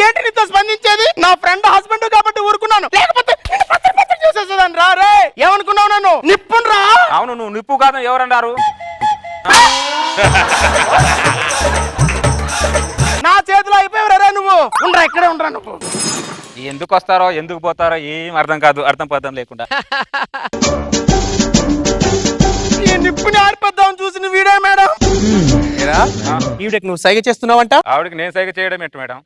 ఏంటి నీతో స్పందించేది? నా ఫ్రెండ్ హస్బెండ్ కాబట్టి ఊరుకున్నాను, లేకపోతే చేసేసేదాన్ని. రా రే, ఏమనుకున్నావు నన్ను? నిప్పును రా. అవును, నువ్వు నిప్పు కాదు ఎవరన్నారు? నా చేతిలో అయిపోయావు రే నువ్వు. ఉండరా, ఇక్కడే ఉండరా నువ్వు. ఎందుకు వస్తారో ఎందుకు పోతారో ఏం అర్థం కాదు, అర్థం పర్థం లేకుండా. ఈ నిప్పుని ఆర్పేద్దాం చూసిన వీడే మేడం. ఈవిడకి నువ్వు సైగ చేస్తున్నావంట. ఆవిడకి నేను సైగ చేయడం ఏంటి మేడం?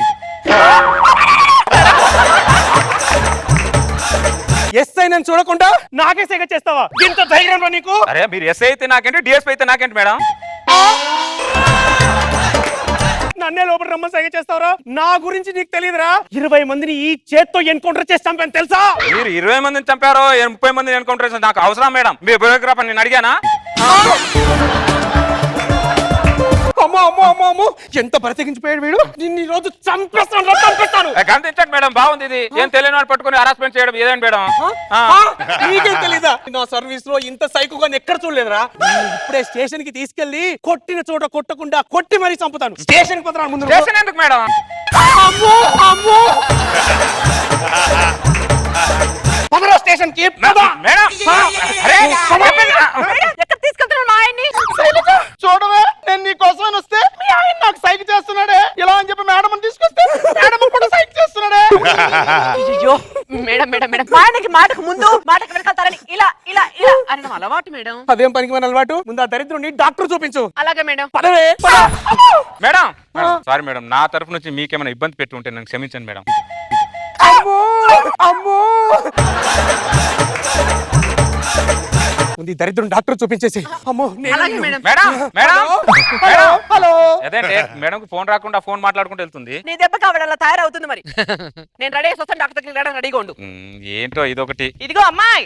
ఎస్ఐ నన్ను చూడకుండా నాకే సైగ చేస్తావా? ఇంత ధైర్యం నీకు? అరే మీరు ఎస్ఐ అయితే నాకేంటి, డిఎస్పీ అయితే నాకేంటి మేడం? నన్నే లోపల రమ్మని సైగ చేస్తావరా? నా గురించి నీకు తెలియదురా? 20 మందిని ఈ చేత్తో ఎన్కౌంటర్ చేసి చంపాను తెలుసా? మీరు 20 మందిని చంపారో 30 మందిని ఎన్కౌంటర్ చేశారు, నాకు అవసరం మేడం? మీ బయోగ్రాఫర్ నేను అడిగానా? అమ్మో అమ్మో అమ్మో అమ్మో, ఎంత బ్రతికించిపోయాడు వీడు. నిన్ను ఈ రోజు చంపేస్తాను. గంతించండి మేడం, బాగుంది ఇది. ఏం తెలియని వాడు పట్టుకుని హరాస్మెంట్ చేయడం ఏదండి మేడం? నీకేం తెలీదా? నా సర్వీస్ లో ఇంత సైకోగా ఎక్కడ చూడలేదురా? ఇప్పుడే స్టేషన్ కి తీసుకెళ్లి కొట్టిన చోట కొట్టకుండా కొట్టి మరీ చంపుతాను. స్టేషన్ కి పోతాను ముందు. స్టేషన్ ఎందుకు మేడం? అమ్మో అమ్మో, స్టేషన్ కి మేడం. ఎక్కడ తీసుకెళ్తున్నాడు మా ఆయన్ని? చూడవే, నేను నీ కోసం వస్తే మీ ఆయన నాకు సైగ చేస్తున్నాడే. ఇలా అని చెప్పి మేడం తీసుకొస్తే మేడం కూడా సైగ చేస్తున్నాడే. అయ్యో మేడం మేడం మేడం, మా ఆయనకి మాటకు ముందు మాటకు వెనకాలని ఇలా ఇలా ఇలా అనడం అలవాటు మేడం. అదేం పనికి మన అలవాటు? ముందు ఆ దరిద్రుని డాక్టర్ చూపించు. అలాగే మేడం. పదవే. మేడం సారీ మేడం, నా తరఫు నుంచి మీకేమైనా ఇబ్బంది పెట్టి ఉంటే నన్ను క్షమించండి మేడం. అమ్మో అమ్మో, ముందు ఈ దరిద్రుని డాక్టర్ చూపించేసి. అమ్మో అలాగే madam. Madam madam hello hello. అదేంటే మేడం ఫోన్ రాకుండా ఫోన్ మాట్లాడుకుంటూ వెళ్తుంది. నీ దెబ్బ కావడం అలా తయారవుతుంది మరి. నేను రెడీ అయ్యి వస్తాను, డాక్టర్ దగ్గరికి రెడీగా ఉండు. ఏంటో ఇదొకటి. ఇదిగో అమ్మాయి.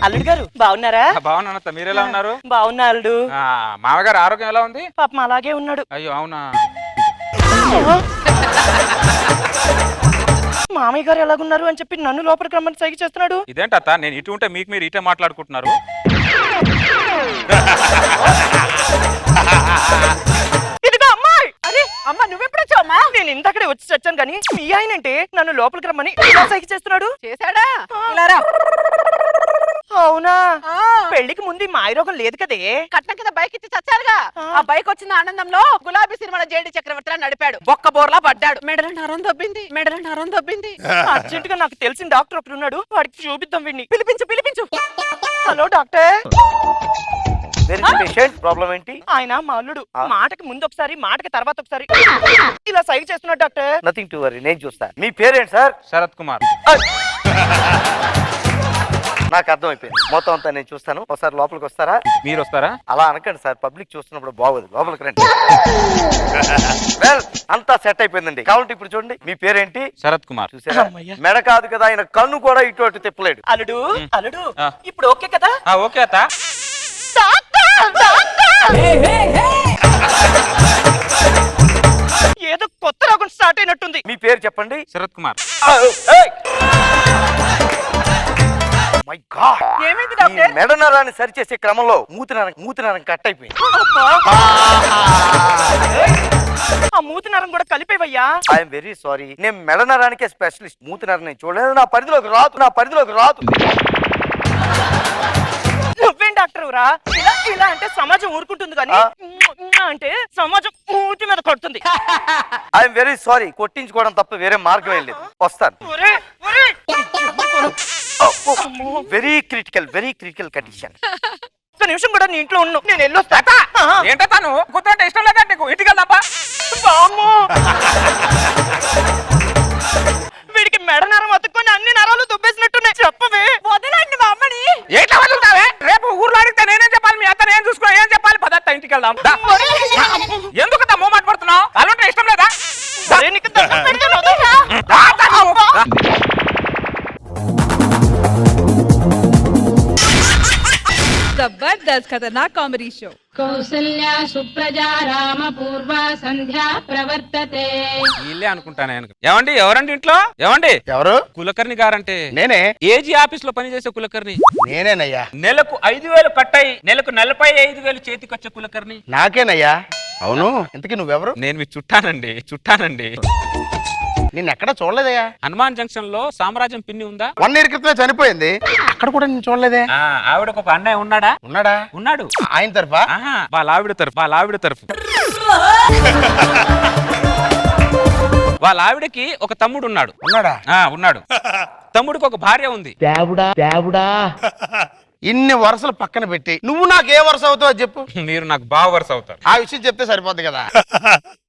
అల్లుడు గారు బాగున్నారా? బాగున్నానత్త, మీరెలా ఉన్నారు? బాగున్నా అల్లుడు. మామగారు ఆరోగ్యం ఎలా ఉంది? పాపం అలాగే ఉన్నాడు. అయ్యో అవునా? మామయ్య గారు ఎలాగున్నారు అని చెప్పి నన్ను లోపలికి రమ్మని సైకి చేస్తున్నాడు. ఇదేంటత్త నేను ఇటు ఉంటే మీకు మీరు ఇటే మాట్లాడుకుంటున్నారు. ఇదిగో అమ్మాయి. అరే అమ్మ నువ్వెప్పుడు వచ్చావమ్మా? నేను ఇంతకడే వచ్చి చచ్చాను కానీ మీ ఆయన అంటే నన్ను లోపలికి రమ్మని ఇలా సైకి చేస్తున్నాడు. చేశాడా? ఇలా రా. అవునా? పెళ్లికి ముందు ఈ మాయరోగం లేదు కదే. కట్నం కింద బైక్ ఇచ్చి చచ్చారుగా. ఆ బైక్ వచ్చిన ఆనందంలో గులాబీ సినిమాలో జేడి చక్రవర్తిలా నడిపాడు. బొక్క బోర్లా పడ్డాడు. మెడలో నరం దొబ్బింది. అర్జెంట్ గా నాకు తెలిసిన డాక్టర్ ఒకరు ఉన్నాడు, వాడికి చూపిద్దాం వీడిని. పిలిపించు. Hello doctor. ప్రాబ్లం ఏంటి? ఆయన మా అల్లుడు మాటకి ముందు ఒకసారి మాటకి తర్వాత ఒకసారి ఇలా సైగ చేస్తున్నాడు డాక్టర్. నథింగ్ టు వరీ, నేను చూస్తా. మీ పేరేంటి సార్? శరత్ కుమార్. నాకు అర్థమైపోయింది మొత్తం అంతా, నేను చూస్తాను. ఒకసారి లోపలికి వస్తారా? మీరు వస్తారా? అలా అనకండి సార్, పబ్లిక్ చూస్తున్నప్పుడు బాగోదు. లోపలికి రండి. వెల్ అంతా సెట్ అయిపోయిందండి. కాబట్టి ఇప్పుడు చూడండి, మీ పేరేంటి? శరత్ కుమార్. చూసారా, మెడ కాదు కదా, ఆయన కన్ను కూడా ఇటు అటు తిప్పలేడు. అల్లుడు ఇప్పుడు ఓకే కదా? ఓకే అత్త. ఏదో కొత్త రోగం స్టార్ట్ అయినట్టుంది. మీ పేరు చెప్పండి. శరత్ కుమార్. మై గాడ్, ఏమైంది డాక్టర్? మెడ నరాన్ని సరి చేసే క్రమంలో మూతి నరం కట్ అయిపోయింది. ఆ మూతి నరం కూడా కలిపేవయ్యా. ఐఎమ్ వెరీ సారీ, నేను మెడ నరానికే స్పెషలిస్ట్. మూతి నరం నేను చూడలేదు, నా పరిధిలోకి రాదు. నువ్వేం డాక్టర్ రా? ఇలా అంటే సమాజం ఊరుకుంటుంది కానీ అంటే సమాజం ఊటి మీద కొడుతుంది. ఐఎమ్ వెరీ సారీ, కొట్టించుకోవడం తప్ప వేరే మార్గం ఏం లేదు. వస్తాను. Very critical condition. ఒక్క నిమిషం కూడా నీ ఇంట్లో ఉన్నావు, నేను వెళ్ళొస్తా. ఏంటో నువ్వు కూర్చోంటే ఇష్టం లేదా నీకు? ఇంటికి వెళ్దాపా. వీడికి మెడ నరం అతుక్కొని అన్ని నరాలు దుబ్బేసినట్టున్నాయి. చెప్పవే. వదలండి మా అమ్మని. ఏంటో వదులుతావే? రేపు ఊర్లో అడిగితే నేనేం చెప్పాలి? మీ అత్త నేను చూసుకో, ఏం చెప్పాలి? పదత్త ఇంటికి వెళ్దాం. ఎందుకు మూమెంట్ పడుతున్నావు? అలాంటి ఇష్టం లేదా? जबरदस्त खतरनाक कॉमेडी शो. కౌసల్యా సుప్రజా రామ పూర్వ సంధ్యా ప్రవర్తతే. వీళ్ళే అనుకుంటానే. ఏమండి, ఎవరండి ఇంట్లో? ఏమండి, ఎవరు? కులకర్ణి గారంటే నేనే. ఏజీ ఆఫీస్ లో పనిచేసే కులకర్ణి. నేనేనయ్యా. నెలకు 5,000 కట్టాయి, నెలకు 45,000 చేతికొచ్చే కులకర్ణి నాకేనయ్యా. అవును, ఇంతకీ నువ్వెవరు? నేను మీ చుట్టానండి. నిన్న ఎక్కడ చూడలేదయ్యా. హనుమాన్ జంక్షన్ లో సామ్రాజ్యం పిన్ని ఉందా? 1 year క్రితమే చనిపోయింది. అక్కడ కూడా నేను చూడలేదే. ఆవిడకు ఒక అన్నయ్య ఉన్నాడా? ఉన్నాడు. ఆయన తరఫా? వాళ్ళ ఆవిడ తరఫు. వాళ్ళ ఆవిడకి ఒక తమ్ముడు ఉన్నాడు. ఉన్నాడు. తమ్ముడికి ఒక భార్య ఉంది. ఇన్ని వరుసలు పక్కన పెట్టి నువ్వు నాకు ఏ వరుస అవుతావు అది చెప్పు. మీరు నాకు బాగా వరుస అవుతారు. ఆ విషయం చెప్తే సరిపోద్ది కదా.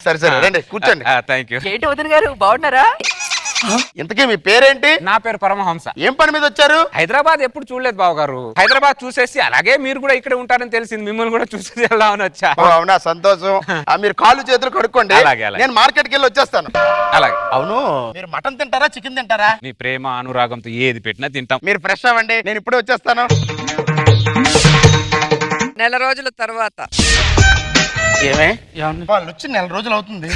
సరే రండి కూర్చోండి. Thank you. ఏంటి వదిన గారు, బాగున్నారా? ఇంతకీ మీ పేరేంటి? నా పేరు పరమహంస. ఏం పని మీద వచ్చారు? హైదరాబాద్ ఎప్పుడు చూడలేదు బావగారు. హైదరాబాద్ చూసేసి అలాగే మీరు కూడా ఇక్కడ ఉంటారని తెలిసింది, మిమ్మల్ని కూడా చూసేసి వెళ్దామని వచ్చా. అవునా, సంతోషం. మీరు కాళ్ళు చేతులు కడుక్కోండి, నేను మార్కెట్కి వెళ్ళి వచ్చేస్తాను. అలాగే. అవును, మీరు మటన్ తింటారా చికెన్ తింటారా? మీ ప్రేమ అనురాగంతో ఏది పెట్టినా తింటాం. మీరు ఫ్రెష్ అవ్వండి, నేను ఇప్పుడే వచ్చేస్తాను. నెల రోజుల తర్వాత ఏమే వాళ్ళు వచ్చి 4 రోజులు అవుతుంది.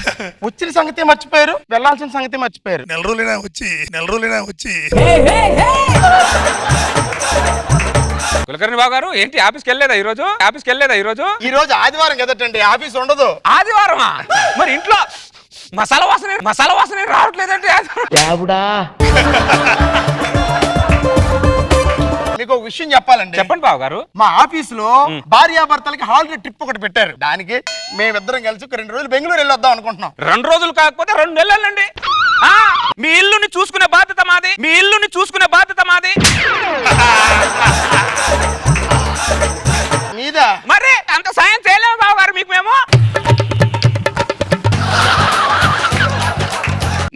వచ్చిన సంగతి మర్చిపోయారు, వెళ్ళాల్సిన సంగతి మర్చిపోయారు. 4 రోజులైనా వచ్చి కులకర్ణి బాబు గారు ఏంటి ఆఫీస్కి వెళ్ళలేదా ఈ రోజు? ఈ రోజు ఆదివారం కదటండి, ఆఫీస్ ఉండదు. ఆదివారమా? మరి ఇంట్లో మసాలా వాసన రావట్లేదండి. మీకు ఒక విషయం చెప్పాలండి. చెప్పండి బాబు గారు. మా ఆఫీస్ లో భార్యాభర్తలకి హాలిడే ట్రిప్ ఒకటి పెట్టారు. దానికి మేమిద్దరం కలిసి ఒక 2 రోజులు బెంగళూరు వెళ్ళొద్దాం అనుకుంటున్నాం. 2 రోజులు కాకపోతే 2 నెలలండి. మీ ఇల్లుని చూసుకునే బాధ్యత మాది. మీద మరి అంత సాయం చేయలేము బాబు గారు మీకు మేము.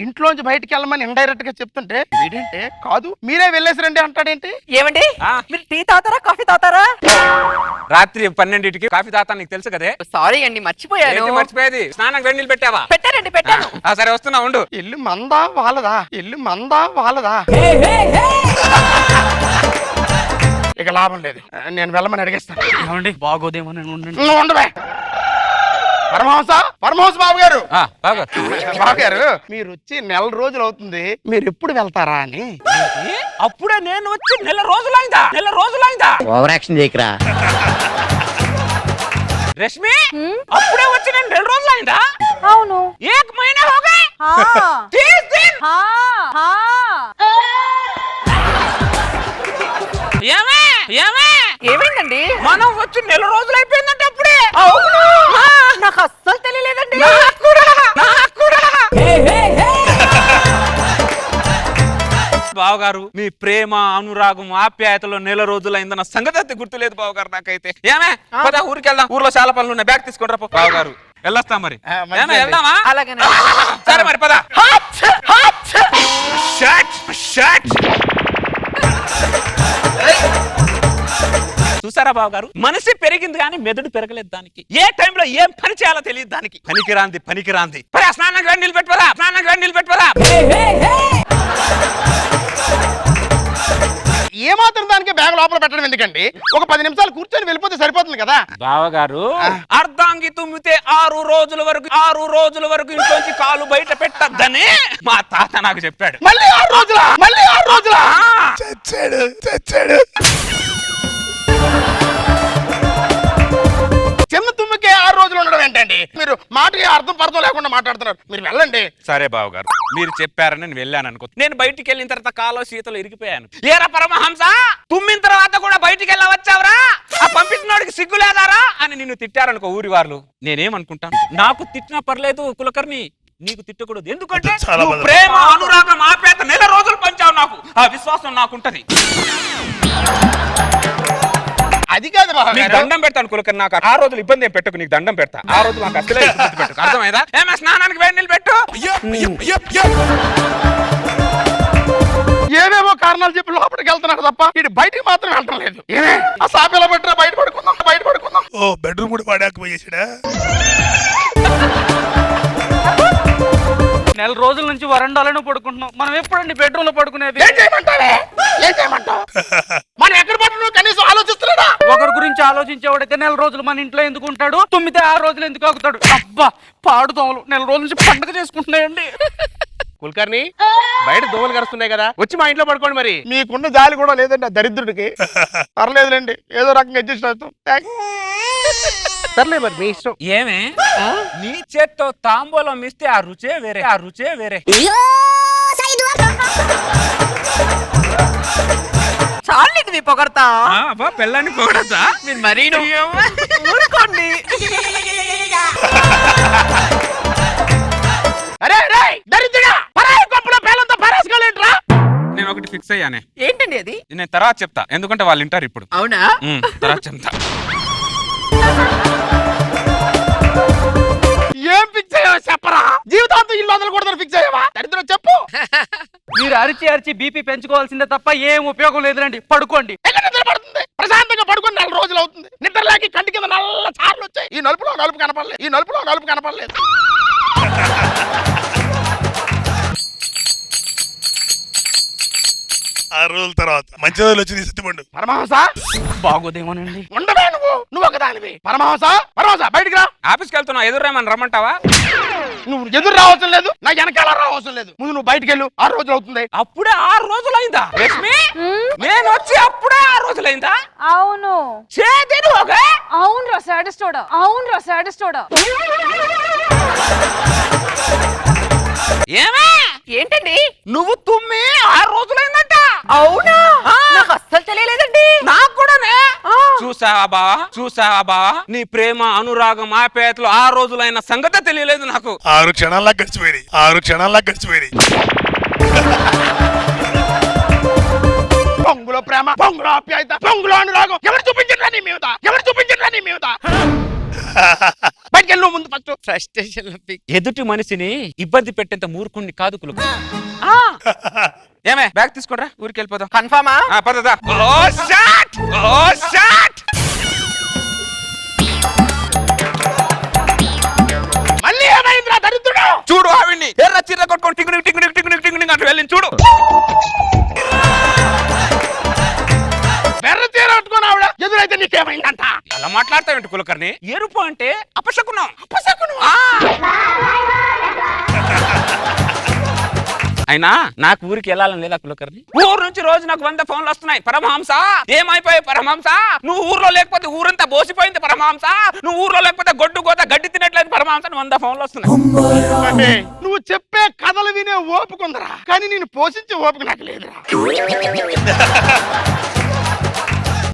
ఇంట్లోంచి బయటికి వెళ్ళమని ఇండైరెక్ట్ గా చెప్తుంటే వీడేంటే కాదు మీరే వెళ్ళేసి రండి అంటాడేంటి? ఏమండి, మీరు టీ తాతారా కాఫీ తాతారా? రాత్రి 12ంటికి కాఫీ తాతా, నీకు తెలుసు కదే. సారీ అండి, మర్చిపోయాను. మర్చిపోయేది. స్నానం వేడి నీళ్ళు పెట్టావా? పెట్టాను. సరే వస్తున్నా ఉండు. ఇల్లు మందా వాళ్ళదా? ఇక లాభం లేదు, నేను వెళ్ళమని అడిగేస్తాను. బాగోదేమో. నువ్వు ఉండవే. పరమహంస బాబు గారు బాగా బాబు గారు మీరు వచ్చి నెల రోజులు అవుతుంది, మీరు ఎప్పుడు వెళ్తారా అని. అప్పుడే నేను వచ్చి నెల రోజులైందా ఓవర్ యాక్షన్ చేయకరా. రష్మి అప్పుడే వచ్చి నేను నెల రోజులైందా? అవును. ఏక్ మहीना हो गए? 30 दिन. ఏమైందండి? మనం వచ్చి నెల రోజులు అయిపోయిందంటే అప్పుడే. అవును, నాకు అస్సలు తెలియలేదండి. నాకు కూడా. బావగారు మీ ప్రేమ అనురాగం ఆప్యాయతలో నెల రోజులైందన్న సంగతి అయితే గుర్తులేదు బావగారు నాకైతే. ఏమే పద ఊరికి వెళ్దాం, ఊర్లో చాలా పనులు ఉన్నాయి, బ్యాగ్ తీసుకొని రా బావగారు. వెళ్ళొస్తా మరి. వెళ్దామా? అలాగనే. సరే మరి పద. చూసారా బావగారు, మనిషి పెరిగింది కానీ మెదడు పెరగలేదు దానికి. ఏ టైంలో ఏం పని చేయాలో తెలియదు దానికి. పనికిరాంది. స్నానానికి వెళ్ళి నిలబెట్టుకోరా. ఏమాత్రం దానికి బ్యాగ్ లోపల పెట్టడం ఎందుకండి? ఒక 10 నిమిషాలు కూర్చొని వెళ్ళిపోతే సరిపోతుంది కదా. బావగారు అర్ధాంగి తుమ్మితే 6 రోజుల వరకు ఇంట్లోంచి కాలు బయట పెట్టద్దని మా తాత నాకు చెప్పాడు. మళ్ళీ 6 రోజులా? చచ్చాడు. చిన్న తుమ్మికే 6 రోజులు ఉండడం ఏంటండి? మీరు మాటకి అర్థం పర్థం లేకుండా మాట్లాడుతున్నారు. మీరు వెళ్ళండి. సరే బావగారు, మీరు చెప్పారని నేను వెళ్ళాను అనుకో. నేను బయటికి వెళ్ళిన తర్వాత కాలో శీతలు ఇరిగిపోయాను. ఏరా పరమహంస, తుమ్మిన తర్వాత కూడా బయటికి వెళ్ళా వచ్చావురా? ఆ పంపించినోడికి సిగ్గు లేదారా అని నిన్ను తిట్టారనుకో ఊరి వాళ్ళు. నేనేమనుకుంటాను, నాకు తిట్టినా పర్లేదు కులకర్ణి, నీకు తిట్టకూడదు. ఎందుకంటే నువ్వు ప్రేమ అనురాగం ఆప్యాయత నెల రోజులు పంచావు నాకు. ఆ విశ్వాసం నాకుంటది. అది కాదు బాబు, నీకు దండం పెడతాను కులకర్ణి, నాకు 6 రోజులు ఇబ్బంది ఏం పెట్టకు, నీకు దండం పెడతా. 6 రోజులు నాకు అసలే ఇబ్బంది పెట్టకు, అర్థమైందా? ఏమే స్నానానికి వేడి నీళ్ళు పెట్టు. ఏవేవో కారణాలు చెప్పి లోపలికి వెళ్తున్నాడు తప్ప వీడు బయటికి మాత్రం వెళ్ళటం లేదు. ఏమే ఆ సాపేలా పెట్టరా, బయట పడుకుందాం. ఓ బెడ్రూమ్ కూడా వాడాకపోయేసాడా? నెల రోజుల నుంచి వరండాలోనే పడుకుంటున్నాం, మనం ఎప్పుడండి బెడ్రూమ్ లో పడుకునేది? ఏం చేయమంటావు? మనం ఎక్కడ పడుతున్నావు కనీసం ఆలోచిస్తున్నాడా? ఒకరి గురించి ఆలోచించేవాడైతే నెల రోజులు మన ఇంట్లో ఎందుకు ఉంటాడు? 9 రోజులు ఎందుకు ఆగుతాడు? అబ్బా పాడు దోమలు నెల రోజుల నుంచి పండుగ చేసుకుంటున్నాయండి. కుల్కర్ణి, బయట దోమలు కరుస్తున్నాయి కదా, వచ్చి మా ఇంట్లో పడుకోండి. మరి మీకున్న జాలి కూడా లేదండి ఆ దరిద్రుడికి. పర్లేదులేండి, ఏదో రకంగా అడ్జస్ట్ అవుతాం. సర్లే మరి మీ ఇష్టం. ఏమే నీ చేత్తో తాంబూలం ఇస్తే ఆ రుచే వేరే. చాలు మీ పొగడతా. పెళ్ళాన్ని పొగడతా మీరు మరీ ఊరుకోండి. అరే దరిద్రుడా, పరాయి కొంపలో పేలంతో పరేసుకోలేంట్రా? నేను ఒకటి ఫిక్స్ అయ్యానే. ఏంటండి అది? నేను తర్వాత చెప్తా, ఎందుకంటే వాళ్ళు వింటారు ఇప్పుడు. అవునా? తర్వాత చెప్తా. ఏం ఫిక్స్ అయ్యావా చెప్పరా? జీవితాంతం ఇల్లు వదలకూడదని ఫిక్స్ అయ్యావా? దరిద్రుడు చెప్పు. మీరు అరిచి బీపీ పెంచుకోవాల్సిందే తప్ప ఏం ఉపయోగం లేదురండి, పడుకోండి. ఎక్కడ నిద్ర పడుతుంది? ప్రశాంతంగా పడుకొని 4 రోజులు అవుతుంది. నిద్రలేకి కంటి కింద నల్ల చార్లు వచ్చాయి. ఈ నలుపులో నలుపు కనపడలేదు. 6 రోజుల తర్వాత మంచి రోజులు వచ్చింది సత్యపండు. పరమహంస బాగోదేమోనండి. ఉండవే నువ్వు ఒకదానివి. పరమహంస బయటికి రా. ఆఫీస్కి వెళ్తున్నా, ఎదురేమని రమ్మంటావా? నువ్వు ఎదురు రావసం లేదు, నా వెనకాల రావసం లేదు. ముందు నువ్వు బయటికి వెళ్ళు. 6 రోజులు అవుతుంది. అప్పుడే 6 రోజులైందా? రష్మి నేను వచ్చి అప్పుడే 6 రోజులైందా? అవును. చేతిని ఒకే. అవునురా సాడిస్టోడా. ఏమే ఏంటండి? నువ్వు తుమ్మి 6 రోజులైందంట. అవునా? నాకు అస్సలు తెలియలేదండి. నాకు కూడానే. చూసావా బావా, నీ ప్రేమ అనురాగం ఆప్యాయతలు 6 రోజులైన సంగతే తెలియలేదు నాకు. 6 క్షణాల్లో గడిచిపోయింది. పొంగులో ప్రేమ, పొంగులో ఆప్యాయత, పొంగులో అనురాగం ఎవరు చూపించట్లా నీ మీద? బయటికి వెళ్ళు ముందు ఫస్ట్. ఫ్రస్ట్రేషన్ ఎదుటి మనిషిని ఇబ్బంది పెట్టేంత మూర్ఖుణ్ణి కాదు కులుకు. ఏమే బ్యాగ్ తీసుకోరా, ఊరికి వెళ్ళిపోదాం. కన్ఫర్మా? పదదా. మళ్ళీ ఏమైందిరా దరిద్రుడు? చూడు ఆవిడ్ని ఎర్ర చీర కొట్టుకొని టింగ్ అటు వెళ్ళి చూడు. బెర్ర చీర కట్టుకుని ఆవిడ ఎదురైతే నీకేమైందంట? అలా మాట్లాడతావేంటి కులకర్ణి? ఎరుపు అంటే అపశకునం. అయినా నాకు ఊరికి వెళ్ళాలని లేదా కులకర్ణి? ఊరు నుంచి రోజు నాకు 100 ఫోన్లు వస్తున్నాయి. పరమహంస ఏమైపోయాయి పరమహంస, నువ్వు ఊర్లో లేకపోతే ఊరంతా బోసిపోయింది పరమహంస, నువ్వు ఊర్లో లేకపోతే గొడ్డు గోత గడ్డి తినట్లేదు పరమహంస, 100 ఫోన్లు వస్తున్నాయి. నువ్వు చెప్పే కథలు వినే ఓపుకుందరా, కానీ నేను పోషించే ఓపిక నాకు లేదురా.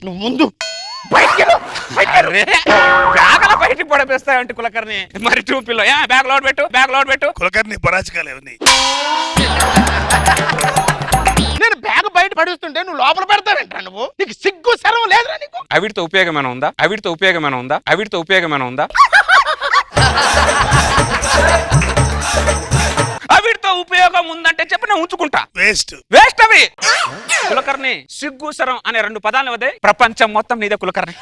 నువ్వు ముందు బ్యాగ్లో బయటికి పడేస్తాయంటే కులకర్ణి. మరి టూపీలో బ్యాగ్ లోడ్ పెట్టు, బ్యాగ్ లోడ్ పెట్టు. కులకర్ణి పరాచకాలే ఉంది. నేను బ్యాగ్ బయట పడేస్తుంటే నువ్వు లోపల పెడతావేంట్రా? నువ్వు నీకు సిగ్గు శరం లేదురా నీకు? అవిటితో ఉపయోగమైన ఉందా? అవిటితో ఉపయోగమైన ఉందా? అవిటితో ఉపయోగమైన ఉందా? అవిటితో ఉపయోగం ఉందంటే చెప్పి నేను ఉంచుకుంటా. వేస్ట్ వేస్ట్ అవి. కులకర్ణి సిగ్గు సరం అనే 2 పదాలు వదే ప్రపంచం మొత్తం నీదే కులకర్ణి.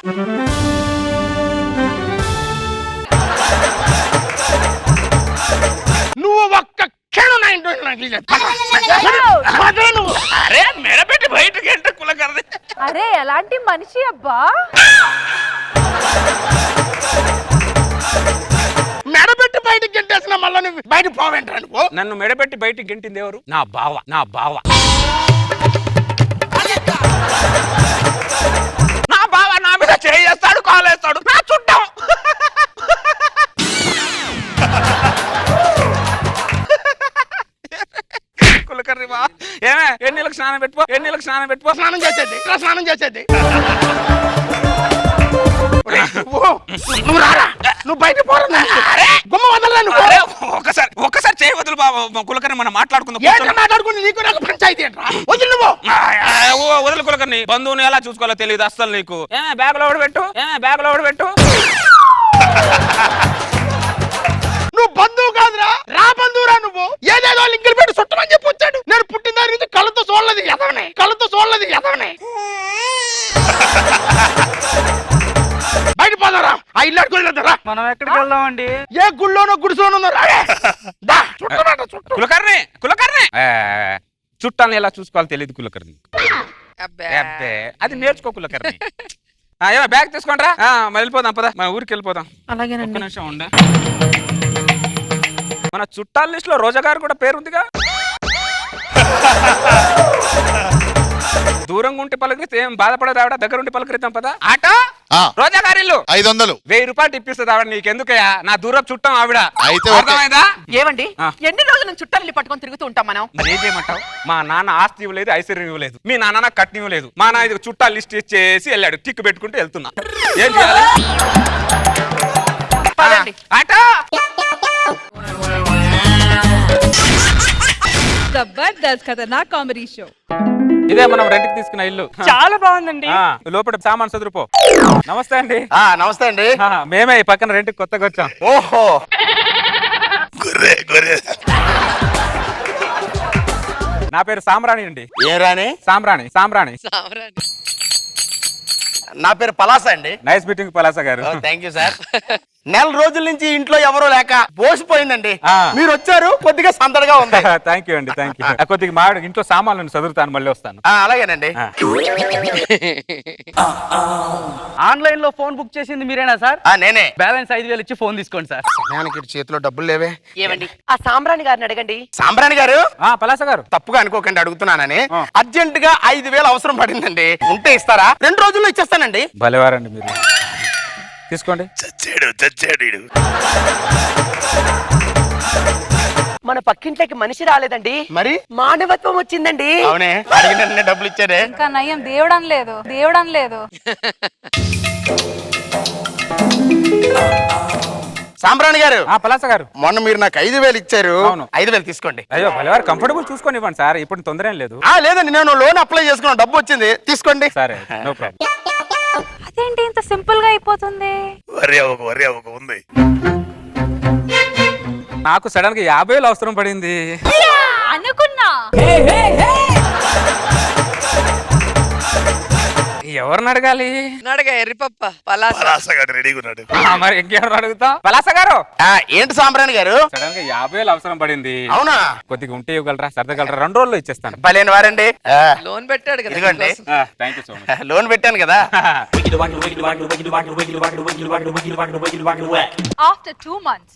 నువ్వు ఒక్క క్షణం నా ఇంట్లో అరే మెడపెట్టి బయటకి ఏంట కులకర్ణి? అరే ఎలాంటి మనిషి అబ్బా. మెడబెట్టి బయటకి గెంటేసిన మళ్ళీ నువ్వు బయట పోవేంట్రా నువ్వు? నన్ను మెడపెట్టి బయటికి గెంటింది ఎవరు? నా బావ. నా బావ నా బావ నా మీద చేస్తాడు, కాలేస్తాడు, నా చుట్టాం. కులకర్ణి బా ఏమే ఎన్నిలకు స్నానం పెట్టుకో, ఎన్నిలకు స్నానం పెట్టుకో. స్నానం చేసేది ఇట్లా స్నానం చేసేది. నువ్వు రారా, నువ్వు బయట పోరా. గుమ్మ వదలరా నువ్వు. ఒక్కసారి చేయి వదులు బాబు కులకర్ణి, మనం మాట్లాడుకుందాం. మాట్లాడుకుని నీకు నాకు పంచాయతీ ఏంట్రా? వదిలి నువ్వు వదులు కులకర్ణి. బంధువుని ఎలా చూసుకోవాలో తెలియదు అస్సలు నీకు. బ్యాగ్ లో పెట్టు, బ్యాగ్ లో పెట్టు. నువ్వు బంధువు కాదురా, రా బంధువురా. నువ్వు ఏదేదో లింకులు పెట్టి చుట్టమని చెప్పి వచ్చాడు. నేను పుట్టిన దాని నుంచి కళ్ళతో చూడలేదు ఎదవనే, కళ్ళతో చూడలేదు ఎదవనే. బయట పోదారా, ఆ ఇల్లు అడుగులేదురా. మనం ఎక్కడికి వెళ్దామండి? ఏ గుళ్ళోనో గుడిసెలోనో ఉన్నారా? కులకర్ణి కులకర్ణి చుట్టాన్ని ఎలా చూసుకోవాలో తెలియదు కులకర్ణి. అది నేర్చుకో కులకర్ణి. బ్యాగ్ తీసుకోండి రా, వెళ్ళిపోదాం పదా, మన ఊరికి వెళ్ళిపోదాం. అలాగేనండి. ఒక్క నిమిషం ఉండ. మన చుట్టాల లిస్ట్ లో రోజా గారు కూడా పేరుందిగా. దూరంగా ఉంటే పలకరిస్తే ఏం బాధపడదు ఆవిడ, దగ్గర ఉండి పలకరిద్దాం పదా. ఆటో రోజా గారి ఇల్లు 500. 1000 రూపాయలు ఇప్పిస్తుంది ఆవిడ. నీకెందుకయ్యా, నా దూరం చుట్టాం ఆవిడ. అయితే అర్థమైందా? ఏమండి ఎన్ని రోజులు నుంచి చుట్టాలని పట్టుకొని తిరుగుతూ ఉంటాం మనం? మరి ఏం చేయమంటావు? మా నాన్న ఆస్తి ఇవ్వలేదు, ఐశ్వర్యం ఇవ్వలేదు, మీ నాన్న నాకు కట్నం ఇవ్వలేదు. మా నాన్న చుట్టాలు లిస్ట్ ఇచ్చేసి వెళ్ళాడు, టిక్ పెట్టుకుంటూ వెళ్తున్నా. ఏం చేయాలి? ఆటో జబర్దస్త్ ఖతర్నాక్ కామెడీ షో. ఇదే మనం రెంట్కి తీసుకున్న ఇల్లు. చాలా బాగుందండి. లోపల సామాన్ చదురుపో. నమస్తే అండి. నమస్తే అండి. మేమే ఈ పక్కన రెంట్కి కొత్తగా వచ్చాం. ఓహో, గొర్రె గొర్రె. నా పేరు సామ్రాణి అండి. ఏ రాని? సామ్రాణి సామ్రాణి. నా పేరు పలాస అండి. నైస్ మీటింగ్ పలాస గారు. Thank you sir. నెల రోజుల నుంచి ఇంట్లో ఎవరో లేక పోసిపోయిందండి. ఆ. మీరు వచ్చారు, కొద్దిగా సందడిగా ఉంది. థ్యాంక్ యూ అండి, థ్యాంక్ యూ. కొద్దిగా మా ఇంట్లో సామాన్లను చదువుతాను, మళ్ళీ వస్తాను. అలాగేనండి. ఆన్లైన్ లో ఫోన్ బుక్ చేసింది మీరేనా సార్? నేనే. బ్యాలెన్స్ 5000 ఇచ్చి ఫోన్ తీసుకోండి సార్. సమయానికి చేతిలో డబ్బులు లేవే. ఏమండి ఆ సాంబ్రాణి గారిని అడగండి. సాంబ్రాణి గారు, పలాస గారు తప్పుగా అనుకోకండి, అడుగుతున్నానని. అర్జెంట్ గా 5000 అవసరం పడిందండి. ఉంటే ఇస్తారా? 2 రోజుల్లో ఇచ్చేస్తానండి. భలేవారండి మీరు. తీసుకోండి. చచ్చాడు ఈడు. మన పక్కింట్లోకి మనిషి రాలేదండి, మరి మానవత్వం వచ్చిందండి. అవునే, అడిగిన డబ్బులు ఇచ్చారే. ఇంకా నయం దేవుడని లేదు, దేవుడని లేదు. సాంబ్రాణి గారు, పలాస గారు, మొన్న మీరు నాకు 5000 ఇచ్చారు. అవును. 5000 తీసుకోండి. అయ్యో భలేవారు, కంఫర్టబుల్ చూసుకొని ఇవ్వండి సార్, ఇప్పుడు తొందర ఏం లేదు. లేదండి, నేను లోన్ అప్లై చేసుకున్నా, డబ్బు వచ్చింది, తీసుకోండి. సరే, నో ప్రాబ్లం. అదేంటి ఇంత సింపుల్ గా అయిపోతుంది? వరి అవ్వక ఉంది. నాకు సడన్ గా 50,000 అవసరం పడింది. అనుకున్నా. ఎవరిని అడగాలి? అడగా ఎర్రిపప్ప పలాస. పలాసగాడు రెడీగా ఉన్నాడు. మరి ఇంకెవరు అడుగుతా? పలాస గారు, ఏంటి సాంబ్రాణి గారు? సడన్ గా 50,000 అవసరం పడింది. అవునా? కొద్దిగా ఉంటే ఇవ్వగలరా, సర్దగలరా? 2 రోజుల్లో ఇచ్చేస్తాను. భలేని వారండి. లోన్ పెట్టాడు కదా. ఇదిగోండి, thank you so much. Loan పెట్టాను కదా. After 2 months.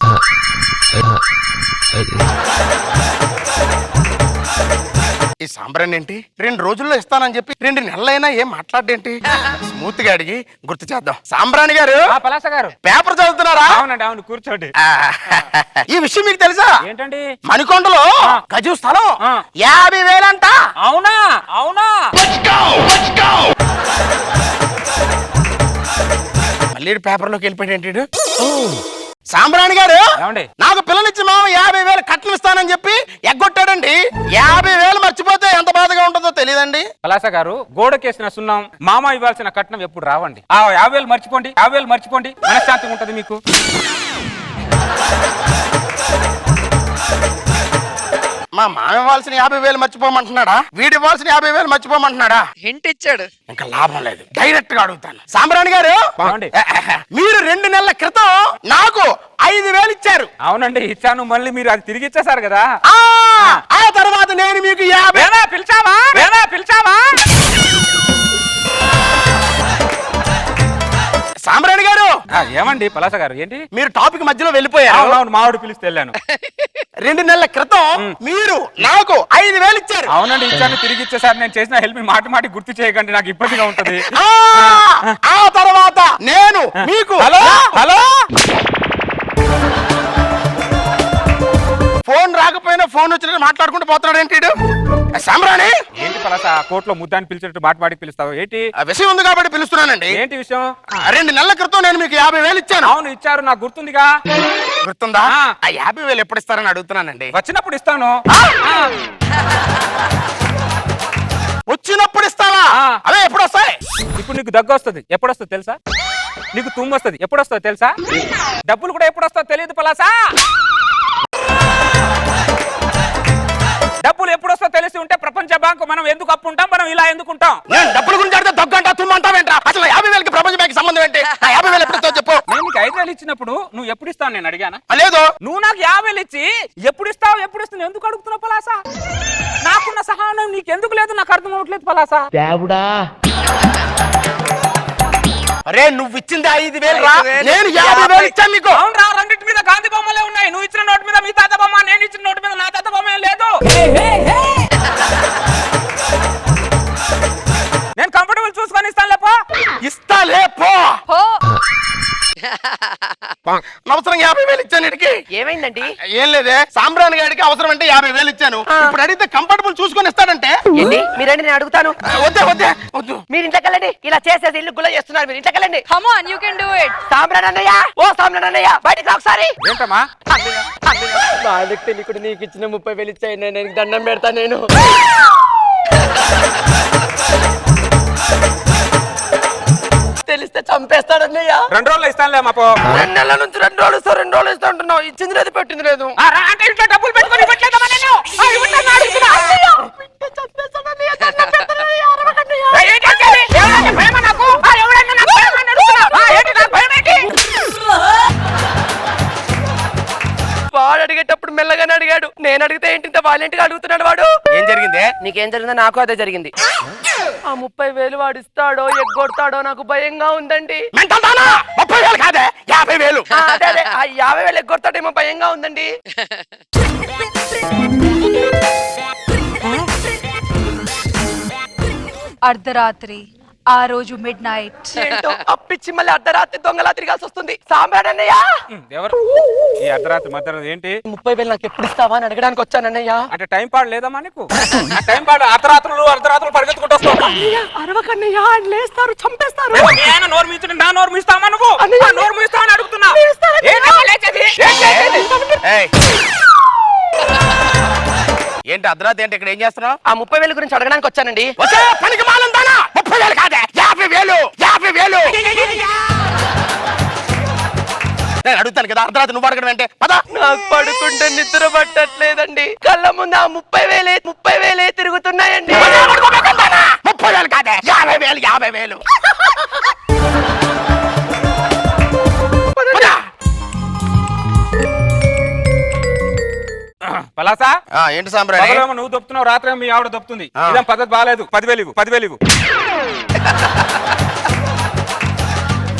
సాంబ్రాన్ ఏంటి 2 రోజుల్లో ఇస్తానని చెప్పి 2 నెలలైనా ఏం మాట్లాడేంటి? స్మూత్ గా అడిగి గుర్తు చేద్దాం. సాంబ్రాణి గారు, పలాస గారు, పేపర్ చదువుతున్నారా? అవునండి, అవును, కూర్చోండి. ఈ విషయం మీకు తెలుసా? ఏంటండి? మణికొండలో గజం స్థలం 50,000 అంట. అవునా? అవునా? మళ్ళీ పేపర్లోకి వెళ్ళిపోయాడు ఏంటి? సాంబ్రాణి గారు, ఏమండి? నాకు పిల్లనిచ్చి మామ 50,000 కట్నం ఇస్తానని చెప్పి ఎగ్గొట్టాడండి. 50,000 మర్చిపోతే ఎంత బాధగా ఉంటుందో తెలియదండి. పలాస గారు, గోడకేసిన సున్నం మామ ఇవ్వాల్సిన కట్నం ఎప్పుడు రావండి. ఆ 50,000 మర్చిపోండి, 50,000 మర్చిపోండి, మనశ్శాంతిగా ఉంటది మీకు. మా మామ ఇవ్వాల్సిన 50,000 మర్చిపోమంటున్నాడా? వీడి ఇవ్వాల్సిన 50,000 మర్చిపోమంటున్నాడా? హింట్ ఇచ్చాడు. ఇంకా లాభం లేదు, డైరెక్ట్ గా అడుగుతాను. సాంబ్రాణి గారు, ఏమండి? మీరు 2 నెలల క్రితం నాకు 5,000 ఇచ్చారు. అవునండి, ఇచ్చాను. మళ్ళీ మీరు అది తిరిగి ఇచ్చేసారు కదా. ఆ తర్వాత నేను మీకు 50,000 పిలిచావా? పిలిచావా? సాంబ్రాణి గారు, ఏమండి పలాస గారు, ఏంటి మీరు టాపిక్ మధ్యలో వెళ్ళిపోయారు. అవును, మావిడు పిలిస్తే వెళ్ళాను. 2 నెలల క్రితం మీరు నాకు 5,000 ఇచ్చారు. అవునండి, ఇచ్చాను, తిరిగి ఇచ్చేసారు. నేను చేసిన హెల్ప్ మాటి మాటి గుర్తు చేయకండి, నాకు ఇబ్బందిగా ఉంటది. ఆ తర్వాత నేను మీకు హలో హలో ఫోన్ రాకపోయినా ఫోన్ వచ్చినట్టు మాట్లాడుకుంటూ పోతున్నాడు ఏంటి? సాంబ్రాణి, ఏంటి పలాస, కోర్టులో ముద్దాన్ని పిలిచినట్టు మాటి మాటికి పిలుస్తావు ఏంటి? విషయం ఉంది కాబట్టి పిలుస్తున్నానండి. ఏంటి విషయం? 2 నెలల క్రితం నేను మీకు 50,000 ఇచ్చాను. అవును, ఇచ్చారు, నాకు గుర్తుందిగా. గుర్తుందా? ఆ 50,000 ఎప్పుడు ఇస్తారని అడుగుతున్నానండి. వచ్చినప్పుడు ఇస్తాను. వచ్చినప్పుడు ఇస్తావా? అవే ఎప్పుడు వస్తాయి? ఇప్పుడు నీకు దగ్గు వస్తుంది, ఎప్పుడు వస్తుంది తెలుసా? నీకు తుమ్ము వస్తుంది, ఎప్పుడు వస్తుంది తెలుసా? డబ్బులు కూడా ఎప్పుడు వస్తుందో తెలియదు పలాసా. డబ్బులు ఎప్పుడు వస్తో తెలిసి ఉంటే ప్రపంచ బ్యాంకు మనం ఎందుకు అప్పు ఉంటాం, మనం ఇలా ఎందుకుంటాం? నేను డబ్బుల గురించి అడిగితే దగ్గంటా తుమ్మంటావేంట్రా? అసలు 50,000కి ప్రపంచ బ్యాంక్ సంబంధం ఏంటి? 50,000 ఎప్పుడు ఇస్తావు చెప్పు. నేను నీకు 5,000 ఇచ్చినప్పుడు నువ్వు ఎప్పుడు ఇస్తావు నేను అడిగానా? లేదు. నువ్వు నాకు 50,000 ఇచ్చి ఎప్పుడు ఇస్తావు ఎప్పుడు ఇస్తావు ఎందుకు అడుగుతున్నావు పలాసా? నాకున్న సహనం నీకు ఎందుకు లేదు, నాకు అర్థం అవ్వట్లేదు పలాసా. దేవుడా, అరే నువ్వు ఇచ్చింది 5,000 రా, నేను 50,000 ఇచ్చాను నీకు. అవును రా, రెండింటి మీద గాంధీ బొమ్మలే ఉన్నాయి. నువ్వు ఇచ్చిన నోటు మీద మీ తాత బొమ్మ, నేను ఇచ్చిన నోటు మీద నా తాత బొమ్మ ఏం లేదు. నేను కంఫర్టబుల్ చూసుకొని ఇస్తాను లేపో. ఇస్తా లేపో. అవసరం 50,000 ఇచ్చాను ఇడికి. ఏమైందండి? ఏం లేదే, సాంబ్రాణి గారికి అవసరం అంటే 50,000 ఇచ్చాను. ఇప్పుడు అడిగితే కంఫర్టబుల్ చూసుకొని ఇస్తాడంటే ఏంటి? మీరండి, నేను అడుగుతాను. వద్దే వద్దే వద్దు. మీరు ఇంట్లోకి వెళ్ళండి. ఇలా చేసేసి ఇల్లు గుల్ల చేస్తున్నారు. మీరు ఇంట్లోకి వెళ్ళండి. Come on, you can do it. సాంబ్రాణి అన్నయ్య, ఓ సాంబ్రాణి అన్నయ్య, బయటికి రా ఒకసారి. ఏంటమ్మా? వాళ్ళకి తెలియకుండా నీకు ఇచ్చిన 30,000 ఇచ్చాయి, నేను దండం పెడతా. నేను తెలిస్తే చంపేస్తాడన్నయ్య. 2 రోజులు ఇస్తానులే మాపో. 2 నెలల నుంచి 2 రోజులు ఇస్తా, 2 రోజులు ఇస్తా అంటున్నావు. ఇచ్చింది లేదు, పెట్టింది లేదు. అంటే ఇంట్లో డబ్బులు పెట్టుకొని ఇవ్వట్లేదమ్మా నేను. ఇవ్వట్లేదు అడుగుతున్నా. చంపేస్తాడన్నయ్య, దండం పెడతానన్నయ్య, అరవకన్నయ్య. ఏంటి అంటే? ఎవరంటే భయమా నాకు? ఎవరైనా నాకు భయమా అని అడుగుతున్నా. ఏంటి నాకు భయం ఏంటి? వాడు అడిగేటప్పుడు మెల్లగానే అడిగాడు. నేను అడిగితే ఏంటి ఇంత వైలెంట్ గా అడుగుతున్నాడు వాడు. ఏం జరిగింది? నీకేం జరిగిందో నాకు అదే జరిగింది. ఆ 30,000 వాడు ఇస్తాడో ఎగ్గొడతాడో నాకు భయంగా ఉందండి. 30,000 కాదే 50,000. అదే అదే, ఆ 50,000 ఎగ్గొడతాడేమో భయంగా ఉందండి. అర్ధరాత్రి, ఆ రోజు midnight. ఏంటో అప్పిచ్చి మళ్ళీ అర్ధరాత్రి దొంగలా తిరగాల్సి వస్తుంది. సాంబ్రాడన్నయ్య, ఎవరు ఈ అర్ధరాత్రి మధ్యరాత్రి ఏంటి? 30,000 నాకు ఎప్పుడు ఇస్తావా అని అడగడానికి వచ్చానన్నయ్య. అంటే టైం పాడు లేదమ్మా నీకు? ఆ టైం పాడు అర్ధరాత్రులు పరిగెత్తుకుంటూ వస్తావు. అరవకన్నయ్య, లేస్తారు, చంపేస్తారు. నేను నోరు మీచుంటే నా నోరు మీస్తావా నువ్వు? నోరు మీస్తావని అడుగుతున్నా. ఏంటి అర్ధరాత్రి ఏంటి? ఇక్కడ ఏం చేస్తున్నావు? ఆ 30,000 గురించి అడగడానికి వచ్చానండి. పనికి మాలందానా? 30,000 కాదే 50,000. 50,000 నేను అడుగుతాను కదా, అర్ధరాత్రి నువ్వు అడగడం అంటే పద. నాకు పడుకుంటే నిద్ర పట్టట్లేదండి. కళ్ళ ముందు ఆ 30,000 తిరుగుతున్నాయండి. 30,000 కాదే 50,000. పలాసా, ఏంటి సాంబ్రాణి? నువ్వు దొప్పుతున్నావు, రాత్రి మీ ఆవిడ దొప్పుతుంది. ఇదేం పద్ధతి బాగాలేదు. 10,000 ఇవ్వు.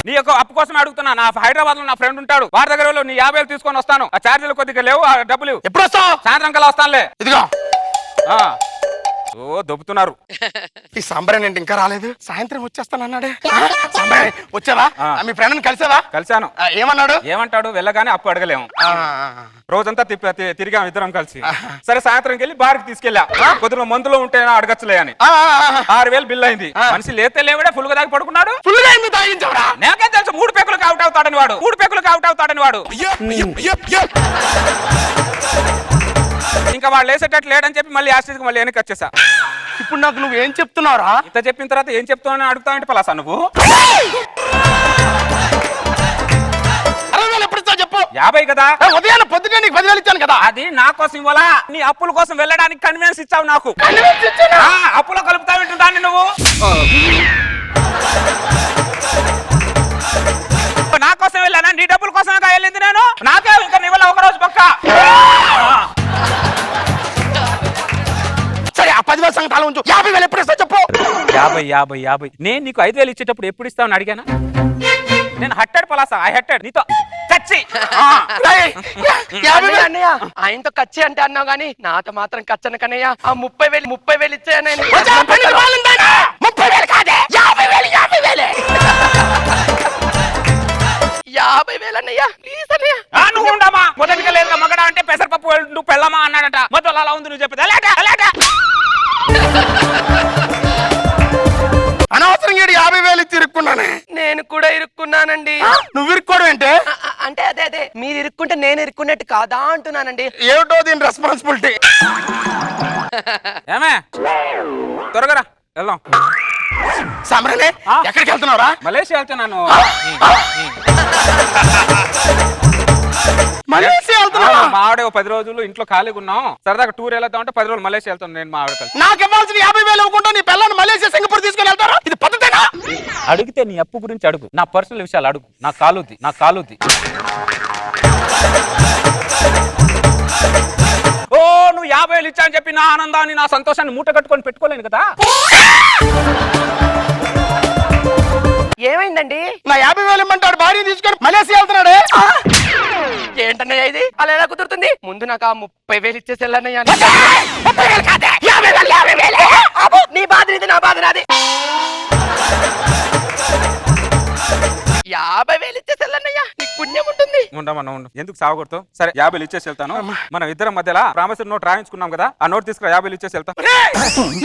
నీ యొక్క అప్పు కోసం అడుగుతున్నా. నా హైదరాబాద్ లో నా ఫ్రెండ్ ఉంటాడు, వారి దగ్గర నీ 50,000 తీసుకొని వస్తాను. ఆ ఛార్జీలు కొద్దిగా లేవు, ఆ డబ్బులు ఎప్పుడు వస్తావు? సాయంత్రం కల్లా వస్తానులే. ఇదిగో ఓ దొబ్బుతున్నారు. ఈ సాంబరాన్ ఏంటి ఇంకా రాలేదు? సాయంత్రం వచ్చేస్తానన్నాడే. సాంబరాన్ వచ్చావా? మీ ఫ్రెండ్ కలిసావా? కలిశాను. ఏమన్నాడు? ఏమంటాడు? వెళ్ళగానే అప్పు అడగలేము. రోజంతా తిరిగాం ఇద్దరం కలిసి. సరే సాయంత్రం వెళ్ళి బార్కి తీసుకెళ్ళా. కొద్దిగా మందులో ఉంటే అడగచ్చులే అని. 6,000 బిల్ అయింది. మనిషి లేతే లేవడే ఫుల్ గా దాగి పడుకున్నాడు. ఫుల్ గా ఎందుకు తాగించావురా? నాకేం తెలుసు 3 పెక్కులకు అవుట్ అవుతాడని వాడు. 3 పెక్కులకు అవుట్ అవుతాడని వాడు. ఇంకా వాడు లేసేటట్లు లేడని చెప్పి మళ్ళీ యాస్టిస్ మళ్ళీ వెనక్కి వచ్చేసా. ఇప్పుడు నాకు నువ్వేం చెప్తున్నావురా? ఇంత చెప్పిన తర్వాత ఏం చెప్తావని అడుగుతావంటే పలాసా నువ్వు? 60,000 ఎప్పుడు ఇస్తావు చెప్పు? 50 కదా. ఉదయాన్నే పొద్దునే నీకు 10,000 ఇచ్చాను కదా. అది నా కోసం ఇవ్వాలా? నీ అప్పుల కోసం వెళ్ళడానికి కన్వీన్స్ ఇచ్చావు నాకు. అప్పులో కలుపుతావు దాన్ని నువ్వు. నా కోసం వెళ్ళానా? నీ డబ్బుల కోసం వెళ్ళింది నేను. నాకే ఇంకా నీ వల్ల ఒక రోజు పక్క. సరే ఆ 10,000 సంగతి అలా ఉంచు. 50,000 ఎప్పుడు ఇస్తావు చెప్పు? 50. నేను నీకు 5,000 ఇచ్చేటప్పుడు ఎప్పుడు ఇస్తావని అడిగానా? నేను హట్టాడు పలాసా. ఐ హట్టాడు నీతో కచ్చి. 50,000 అన్నయ్య ఆయనతో కచ్చి అంటే అన్నావు గానీ నాతో మాత్రం కచ్చను కన్నయ్య. ఆ 30,000 ఇచ్చాయన్న. 30,000 కాదే 50,000. 50,000 అన్నయ్య ప్లీజ్ అన్నయ్య. నువ్వు ఉండమా? మొదటిగా లేదు మగడా అంటే పెసరపప్పు నువ్వు పెళ్ళమా అన్నాడట. మొదలు అలా ఉంది నువ్వు చెప్పేది. అలాగా అనవసరంగా 50,000 ఇచ్చి ఇరుక్కున్నానే. నేను కూడా ఇరుక్కున్నానండి. నువ్వు ఇరుక్కోవడం ఏంటే? అంటే అదే మీరు ఇరుక్కుంటే నేను ఇరుక్కున్నట్టు కాదా అంటున్నానండి. ఏమిటో దీని రెస్పాన్సిబిలిటీ. ఏమే త్వరగా వెళ్దాం. సాంబ్రానే ఎక్కడికి వెళ్తున్నావురా? మలేషియా వెళ్తున్నాను. మలేషియా వెళ్తున్నావా? మా ఆవిడ 10 రోజులు ఇంట్లో ఖాళీగా ఉన్నాం. సరదాగా టూర్ వెళ్తాం అంటే 10 రోజులు మలేషియా వెళ్తాను నేను మా ఆవిడ కలిసి. నాకు ఇవ్వాల్సిన 50,000 ఇవ్వకుండా నీ పిల్లల్ని మలేషియా సింగపూర్ తీసుకుని వెళ్తారా? ఇది పద్ధతేనా? అడిగితే నీ అప్పు గురించి అడుగు. నా పర్సనల్ విషయాలు అడుగు. నా కాలుద్ది. ఓ నువ్వు 50,000 ఇచ్చా అని చెప్పి నా ఆనందాన్ని నా సంతోషాన్ని మూట కట్టుకొని పెట్టుకోలేను కదా. ఏమైందండి? నా 50,000 ఇమ్మంటాడు భార్య తీసుకొని మలేషియా వెళ్తున్నాడే. ఏంటన్నయ్య ఇది? అలా ఎలా కుదురుతుంది? ముందు నాకు ఆ 30,000 ఇచ్చేసి వెళ్ళన్నయ్య. 30,000 కాదే 50,000. నీ బాధ ఇది, నా బాధ నాది. 50,000 ఇచ్చేసి వెళ్ళన్నయ్య. నీకు పుణ్యం ఉంటుంది. ఉండు ఎందుకు సాగొడతావు? సరే 50,000 ఇచ్చేసి వెళ్తాను. మనం ఇద్దరం మధ్యలో ప్రామిసరీ నోట్ రాయించుకున్నాం కదా. ఆ నోట్ తీసుకురా 50,000 ఇచ్చేసి వెళ్తా.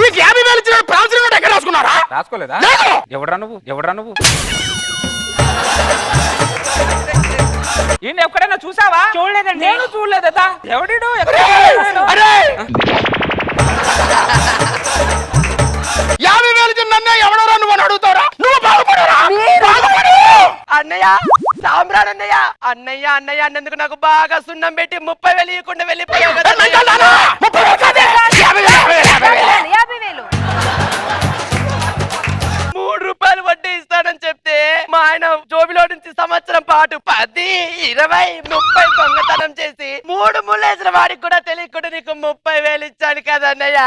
నీకు 50,000 ఇచ్చిన ప్రామిసరీ నోట్ ఎక్కడ రాసుకున్నారా? రాసుకోలేదా? ఎవడరా నువ్వు? ఈయన ఎక్కడైనా చూసావా? చూడలేదండి. నేను చూడలేదా? ఎవడు? అరే 50,000 ఇచ్చిన నన్నే ఎవడరా నువ్వు అని అడుగుతావురా? నువ్వు బాగుపడరా? అన్నయ్య సామ్రాన్ అన్నయ్య అన్నందుకు నాకు బాగా సున్నం పెట్టి 30,000 ఇవ్వకుండా వెళ్ళిపోయావు కదా. 30,000 కాదే 50,000. 3 రూపాయలు వడ్డీ ఇస్తానని చెప్తే మా ఆయన జోబిలో నుంచి సంవత్సరం పాటు 10, 20, 30 దొంగతనం చేసి 3 ముళ్ళేసిన వాడికి కూడా తెలియకుండా నీకు 30,000 ఇచ్చాను కదా అన్నయ్య.